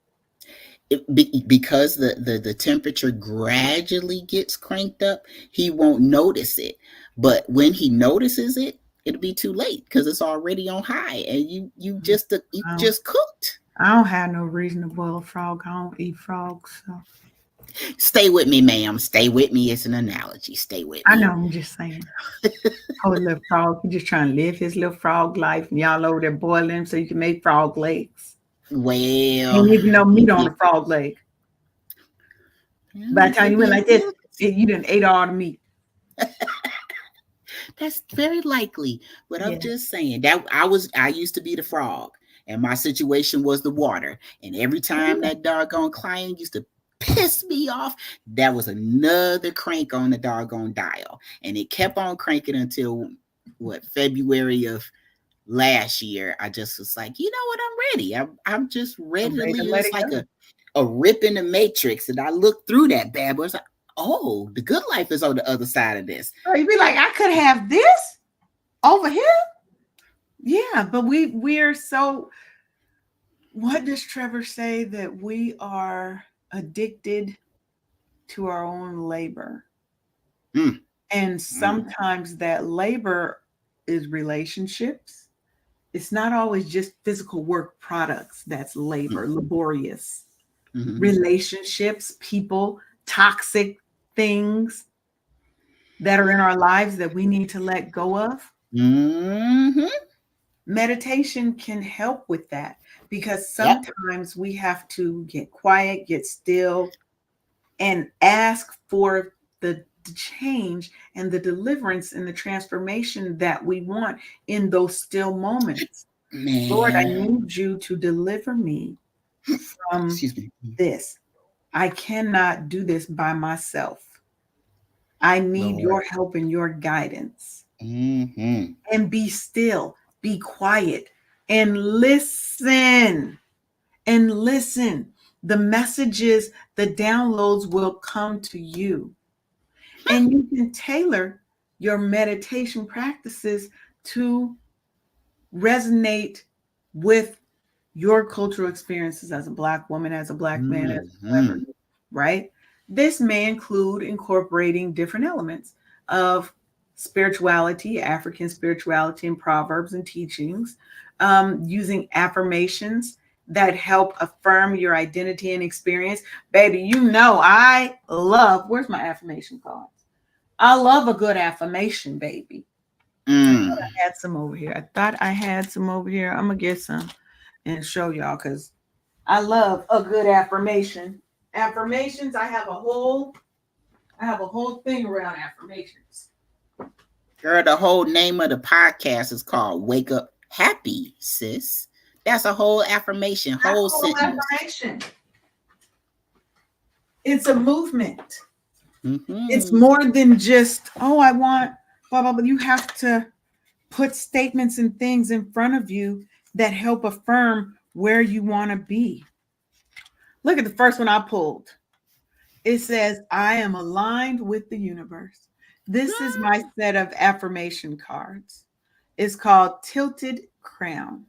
Because the temperature gradually gets cranked up, he won't notice it. But when he notices it, it'll be too late because it's already on high, and you I don't, just cooked. I don't have no reason to boil a frog. I don't eat frogs, so Stay with me, ma'am. Stay with me. It's an analogy. Stay with I know. me. I'm just saying. Oh, little frog, he just trying to live his little frog life, and y'all over there boiling him so you can make frog legs. Well, Ain't even no meat on yeah, a frog leg. By the it time could you went be a like this, little. you didn't ate all the meat. That's very likely. But I'm Yeah. just saying that I used to be the frog, and my situation was the water. And every time that doggone client used to piss me off, that was another crank on the doggone dial. And it kept on cranking until what, February of last year. I just was like, you know what, I'm ready. I'm just ready I'm to ready to leave. It let was it like go. a rip in the matrix. And I looked through that bad boy. I was like, oh, the good life is on the other side of this. Or you'd be like, I could have this over here. Yeah, but we're so. What does Trevor say, that we are addicted to our own labor? Mm, And mm, sometimes that labor is relationships. It's not always just physical work products that's mm. labor, laborious. relationships, people, toxic things that are in our lives that we need to let go of. Mm-hmm. Meditation can help with that because Yep. sometimes we have to get quiet, get still, and ask for the change and the deliverance and the transformation that we want in those still moments. Lord, I Man. need you to deliver me from Excuse me. this. I cannot do this by myself. I need Lord. your help and your guidance. Mm-hmm. And be still, be quiet, and listen. And listen. The messages, the downloads will come to you. And you can tailor your meditation practices to resonate with your cultural experiences as a Black woman, as a Black man, as whoever, Mm-hmm. right? This may include incorporating different elements of spirituality, African spirituality, and proverbs and teachings, using affirmations that help affirm your identity and experience. Baby, you know, I love, where's my affirmation cards? I love a good affirmation, baby. I thought Mm. I had some over here. I'm going to get some and show y'all because I love a good affirmation. Affirmations, I have a whole thing around affirmations. Girl, the whole name of the podcast is called Wake Up Happy, sis. That's a whole affirmation, whole sentence. Affirmation. It's a movement. Mm-hmm. It's more than just, oh, I want blah, blah, blah. You have to put statements and things in front of you that help affirm where you want to be. Look at the first one I pulled. It says, I am aligned with the universe. This is my set of affirmation cards. It's called Tilted Crown.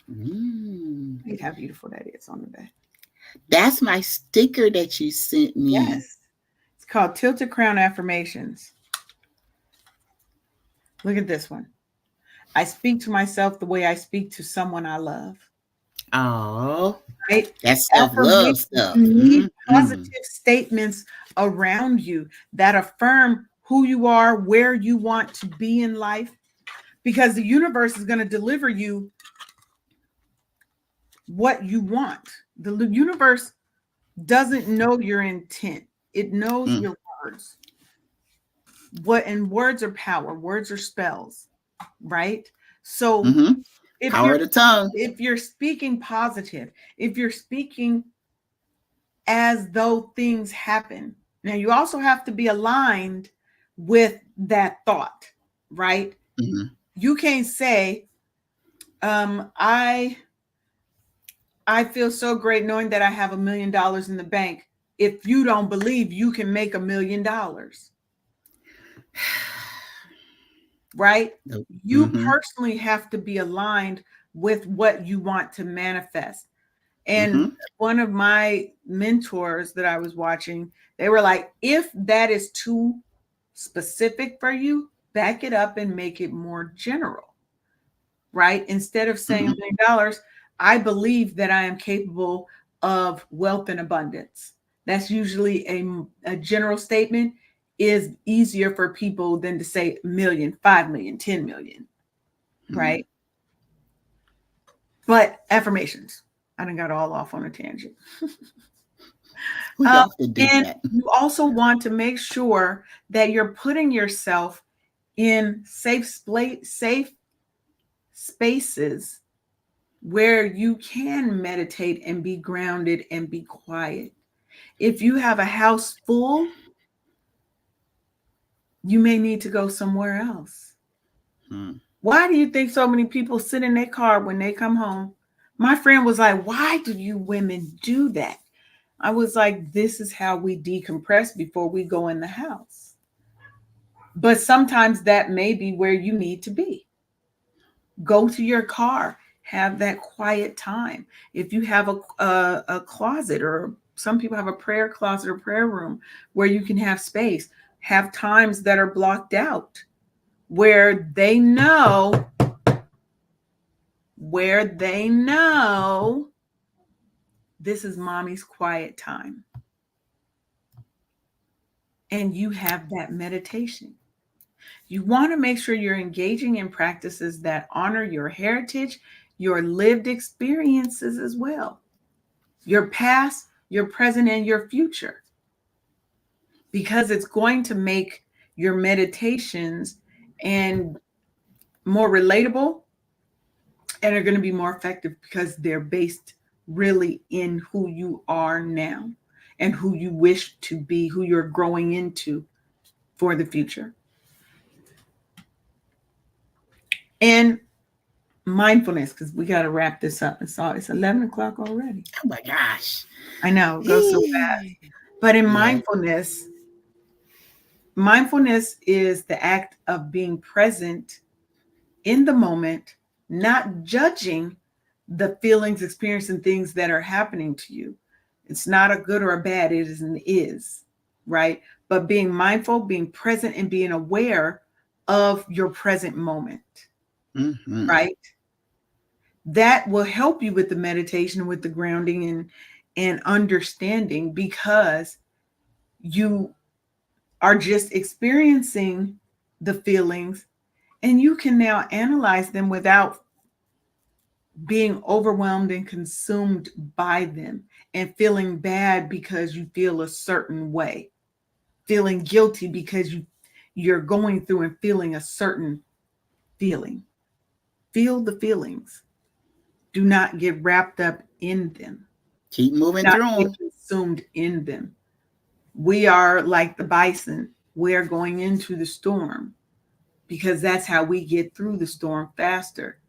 Look at how beautiful that is on the back. That's my sticker that you sent me. Yes. It's called Tilted Crown Affirmations. Look at this one. I speak to myself the way I speak to someone I love. Oh, right? That's self-love stuff. You need Mm-hmm. positive statements around you that affirm who you are, where you want to be in life, because the universe is going to deliver you what you want. The universe doesn't know your intent. It knows your words. And words are power. Words are spells, right? So Power of the tongue. if you're speaking positive, if you're speaking as though things happen. Now, you also have to be aligned with that thought, right? Mm-hmm. You can't say, I feel so great knowing that I have $1 million in the bank, if you don't believe you can make $1 million. Right? You personally have to be aligned with what you want to manifest. And one of my mentors that I was watching, they were like, if that is too specific for you, back it up and make it more general, right? Instead of saying $1 million, I believe that I am capable of wealth and abundance. That's usually a general statement, is easier for people than to say $1 million, 5 million, 10 million, right? But affirmations. I done got all off on a tangent. We often do and that. you also want to make sure that you're putting yourself in safe spaces where you can meditate and be grounded and be quiet. If you have a house full, you may need to go somewhere else. Why do you think so many people sit in their car when they come home? My friend was like, why do you women do that? I was like, this is how we decompress before we go in the house. But sometimes that may be where you need to be. Go to your car, have that quiet time. If you have a closet, or some people have a prayer closet or prayer room where you can have space, have times that are blocked out where they know this is mommy's quiet time. And you have that meditation. You want to make sure you're engaging in practices that honor your heritage, your lived experiences as well, your past, your present, and your future, because it's going to make your meditations and more relatable, and are going to be more effective because they're based really in who you are now and who you wish to be, who you're growing into for the future. And mindfulness, because we got to wrap this up. It's 11 o'clock already. Oh my gosh. I know, it goes so fast. But in mindfulness is the act of being present in the moment, not judging the feelings, experience, and things that are happening to you. It's not a good or a bad, it is an is, right? But being mindful, being present, and being aware of your present moment, right? That will help you with the meditation, with the grounding and understanding, because you are just experiencing the feelings and you can now analyze them without being overwhelmed and consumed by them and feeling bad because you feel a certain way, feeling guilty because you're going through and feeling a certain feeling. Feel the feelings. Do not get wrapped up in them. Keep moving through them. Consumed in them. We are like the bison. We're going into the storm because that's how we get through the storm faster.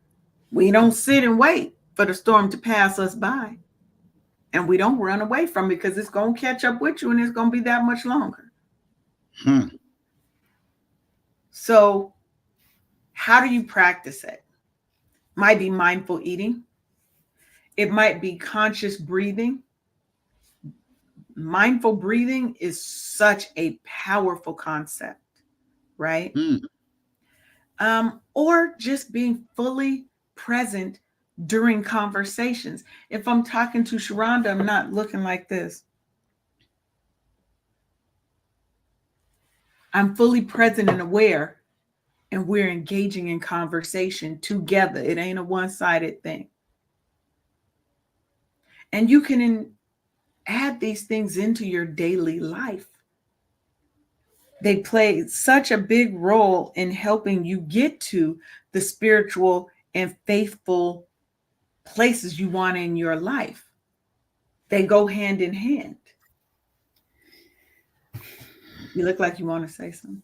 We don't sit and wait for the storm to pass us by. And we don't run away from it because it's going to catch up with you and it's going to be that much longer. So how do you practice it? Might be mindful eating. It might be conscious breathing. Mindful breathing is such a powerful concept, right? Or just being fully present during conversations. If I'm talking to Sheronda, I'm not looking like this. I'm fully present and aware, and we're engaging in conversation together. It ain't a one-sided thing. And you can add these things into your daily life. They play such a big role in helping you get to the spiritual and faithful places you want in your life. They go hand in hand. You look like you want to say something.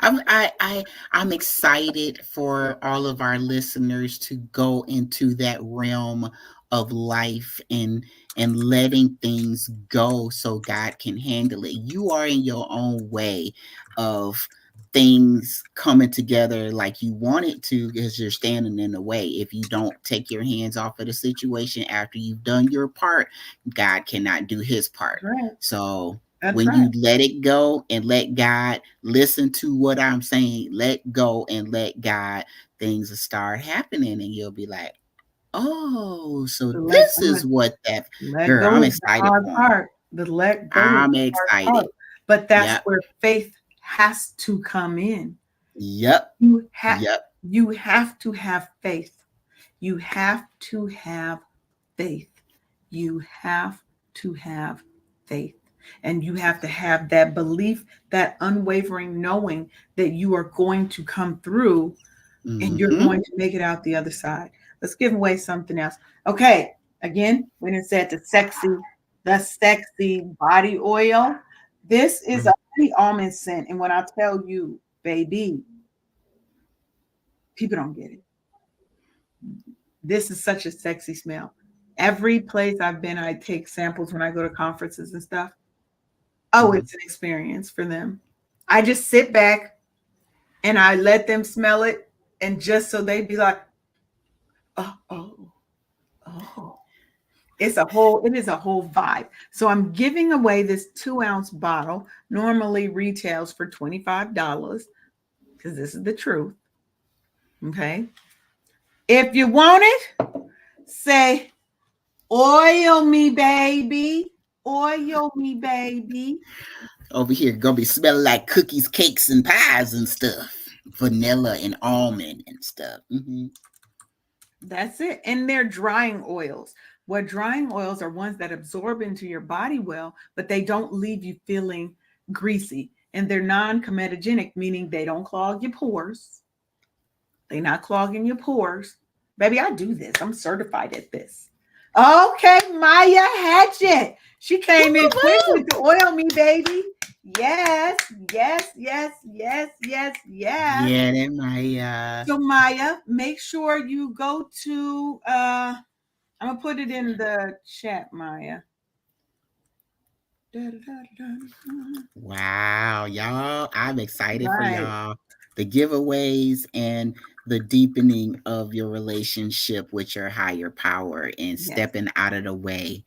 I'm excited for all of our listeners to go into that realm of life and letting things go so God can handle it. You are in your own way of things coming together like you want it to because you're standing in the way. If you don't take your hands off of the situation after you've done your part, God cannot do his part. Right. So you let it go and let God listen to what I'm saying, let go and let God, things will start happening and you'll be like, oh, so this is what that girl, I'm excited for. I'm excited. But that's where faith has to come in. Yep. You have to have faith. You have to have faith. You have to have faith. And you have to have that belief, that unwavering knowing that you are going to come through and you're going to make it out the other side. Let's give away something else. Okay. Again, when it said the sexy body oil, this is a honey almond scent. And when I tell you, baby, people don't get it. This is such a sexy smell. Every place I've been, I take samples when I go to conferences and stuff. Oh, it's an experience for them. I just sit back and I let them smell it. And just so they'd be like, oh. It is a whole vibe. So I'm giving away this 2-ounce bottle. Normally retails for $25 because this is the truth. Okay. If you want it, say Oil me, baby. Oil me, baby. Over here, gonna be smelling like cookies, cakes, and pies and stuff. Vanilla and almond and stuff. That's it. And they're drying oils. What drying oils are ones that absorb into your body well, but they don't leave you feeling greasy. And they're non-comedogenic, meaning they don't clog your pores. They're not clogging your pores. Baby, I do this. I'm certified at this. Okay, Maya Hatchett. She came in quick with the oil me, baby. Yes, yes, yes, yes, yes, yes. Yeah, that my So Maya, make sure you go to I'm gonna put it in the chat, Maya. wow, y'all. I'm excited for Right. y'all. The giveaways and the deepening of your relationship with your higher power and Yes. stepping out of the way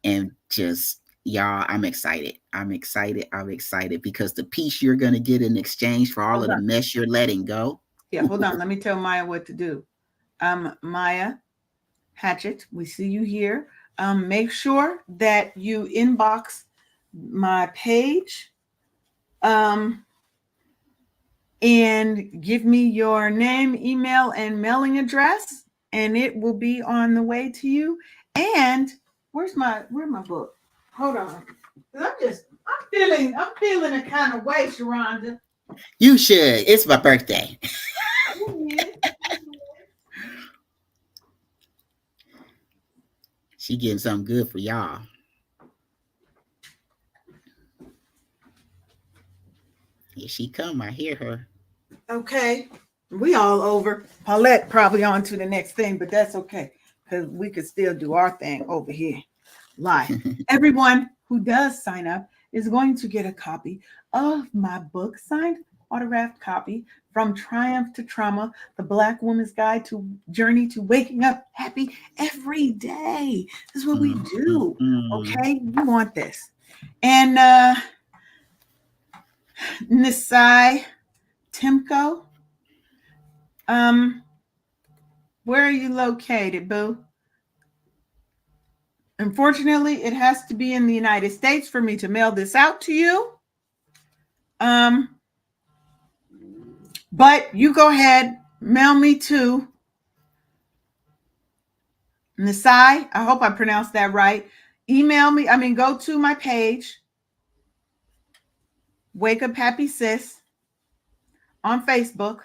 and just y'all, I'm excited. I'm excited because the peace you're gonna get in exchange for all of the mess you're letting go. Yeah, hold on. Let me tell Maya what to do. Maya Hatchett, we see you here. Make sure that you inbox my page and give me your name, email, and mailing address, and it will be on the way to you. And where's my book? Hold on. I'm feeling a kind of way, Sheronda. You should. It's my birthday. She getting something good for y'all. Here she come. I hear her. Okay. We all over. Paulette probably on to the next thing, but that's okay because we could still do our thing over here live. Everyone who does sign up is going to get a copy of my book, signed autographed copy, From Triumph to Trauma, The Black Woman's Guide to Journey to Waking Up Happy Every Day. This is what we do. Okay? You want this. And Nisai Timko, where are you located, boo? Unfortunately, it has to be in the United States for me to mail this out to you. But you go ahead, mail me to Nisai. I hope I pronounced that right. Email me. Go to my page, Wake Up Happy Sis, on Facebook,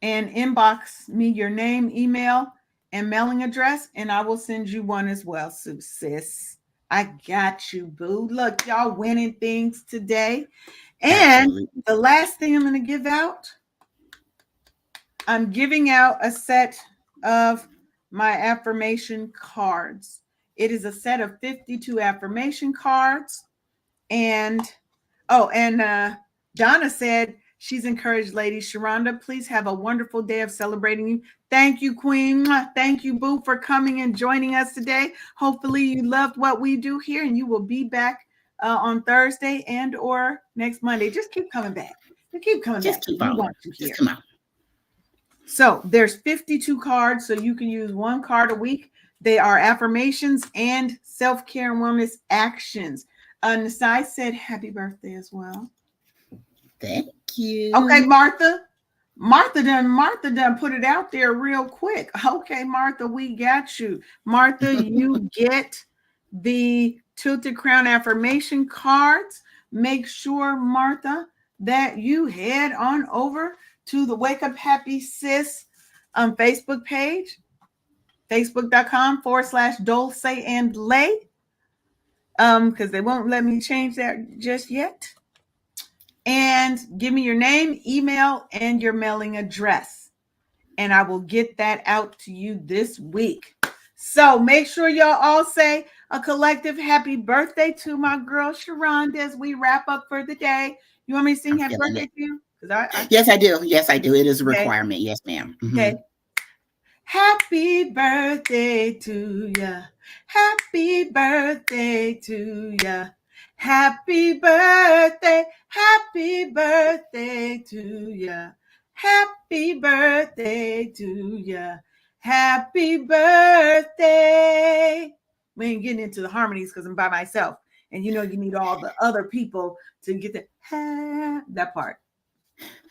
and inbox me your name, email, and mailing address, and I will send you one as well, sis. I got you, boo. Look, y'all winning things today. And absolutely. The last thing I'm going to give out, I'm giving out a set of my affirmation cards. It is a set of 52 affirmation cards. And Donna said she's encouraged ladies. Sheronda, please have a wonderful day of celebrating you. Thank you, Queen. Thank you, Boo, for coming and joining us today. Hopefully you loved what we do here and you will be back on Thursday and or next Monday. Just keep coming back. Keep coming back. Keep on. Want to hear. Just come out. So there's 52 cards, so you can use one card a week. They are affirmations and self-care and wellness actions. Nasai said happy birthday as well. Thank you. Okay, Martha. Martha done put it out there real quick. Okay, Martha, we got you. Martha, you get the Tilted Crown affirmation cards. Make sure, Martha, that you head on over to the Wake Up Happy Sis Facebook page, facebook.com/Dulce and Lay. Because they won't let me change that just yet. And give me your name, email, and your mailing address. And I will get that out to you this week. So make sure y'all all say a collective happy birthday to my girl Sheronda as we wrap up for the day. You want me to sing happy birthday to you? Yes, I do. Yes, I do. It is a requirement. Yes, ma'am. Mm-hmm. Okay. Happy birthday to ya. Happy birthday to ya. Happy birthday. Happy birthday to ya. Happy birthday to ya. Happy birthday. We ain't getting into the harmonies because I'm by myself. And you need all the other people to get that part.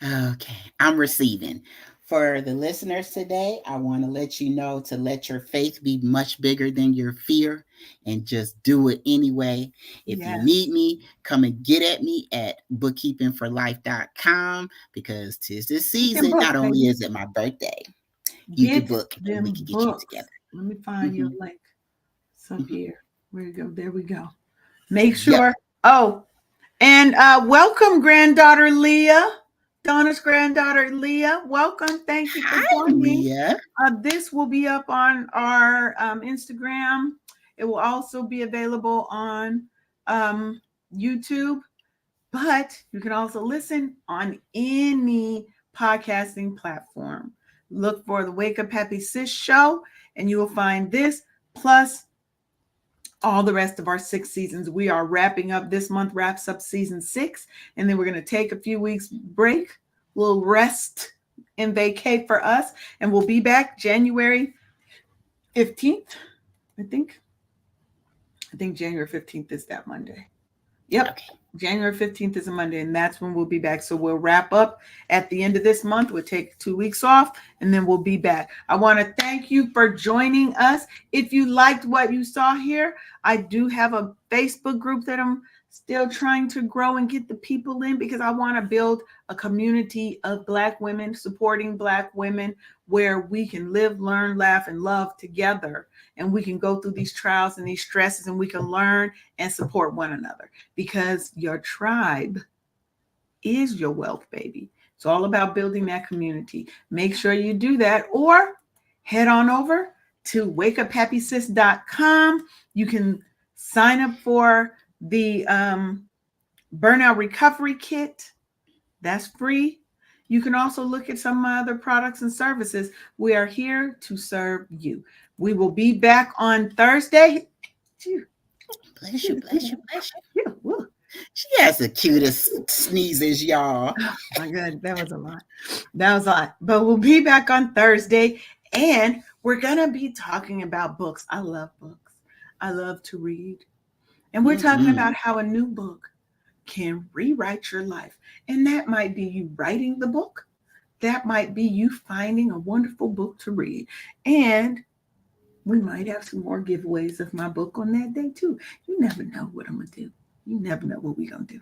Okay, I'm receiving. For the listeners today, I want to let you know to let your faith be much bigger than your fear and just do it anyway. If you need Yes. me, come and get at me at bookkeepingforlife.com because 'tis this Get them season. books, Not only baby. is it my birthday, you could Get book and we them could get you books. together. Let me find your Hmm. link. So Hmm. here, where you go. There we go. Make Yep. sure. Oh, and welcome, granddaughter Leah. Donna's granddaughter Leah. Welcome. Thank you for Hi, joining. Leah. This will be up on our Instagram. It will also be available on YouTube, but you can also listen on any podcasting platform. Look for the Wake Up Happy Sis show, and you will find this plus all the rest of our 6 seasons. We are wrapping up. This month wraps up season 6, and then we're going to take a few weeks break, a little rest and vacate for us, and we'll be back January 15th. I think January 15th is that Monday. Yep. Okay. January 15th is a Monday, and that's when we'll be back. So we'll wrap up at the end of this month. We'll take 2 weeks off, and then we'll be back. I want to thank you for joining us. If you liked what you saw here, I do have a Facebook group that I'm still trying to grow and get the people in because I want to build a community of Black women supporting Black women where we can live, learn, laugh, and love together. And we can go through these trials and these stresses, and we can learn and support one another because your tribe is your wealth, baby. It's all about building that community. Make sure you do that, or head on over to wakeuphappysis.com. You can sign up for the burnout recovery kit. That's free. You can also look at some other products and services. We are here to serve you. We will be back on Thursday. Bless you, bless you, bless you. She has the cutest sneezes, y'all. Oh my God, that was a lot. That was a lot. But we'll be back on Thursday, and we're going to be talking about books. I love books. I love to read. And we're talking Mm-hmm. about how a new book can rewrite your life. And that might be you writing the book. That might be you finding a wonderful book to read. And we might have some more giveaways of my book on that day, too. You never know what I'm going to do. You never know what we're going to do.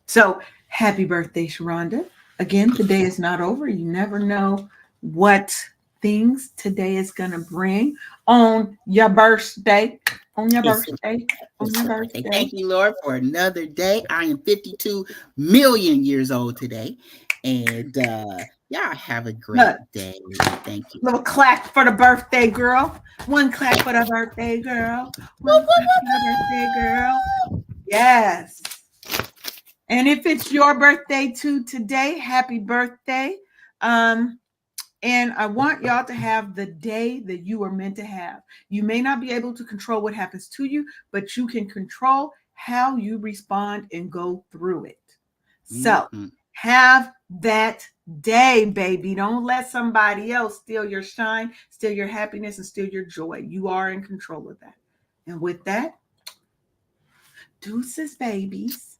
So happy birthday, Sheronda. Again, the day is not over. You never know what things today is going to bring on your birthday. On your It's birthday. On It's your your birthday. birthday. Thank you, Lord, for another day. I am 52 million years old today. And y'all have a great Look, day. Thank you. little clap for the birthday girl. One clap for the birthday girl. One clap for the birthday girl. Yes. And if it's your birthday too today, happy birthday. And I want y'all to have the day that you are meant to have. You may not be able to control what happens to you, but you can control how you respond and go through it. So Mm-hmm. have that day, baby. Don't let somebody else steal your shine, steal your happiness, and steal your joy. You are in control of that. And with that, deuces, babies.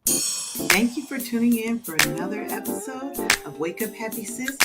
Thank you for tuning in for another episode of Wake Up Happy Sis.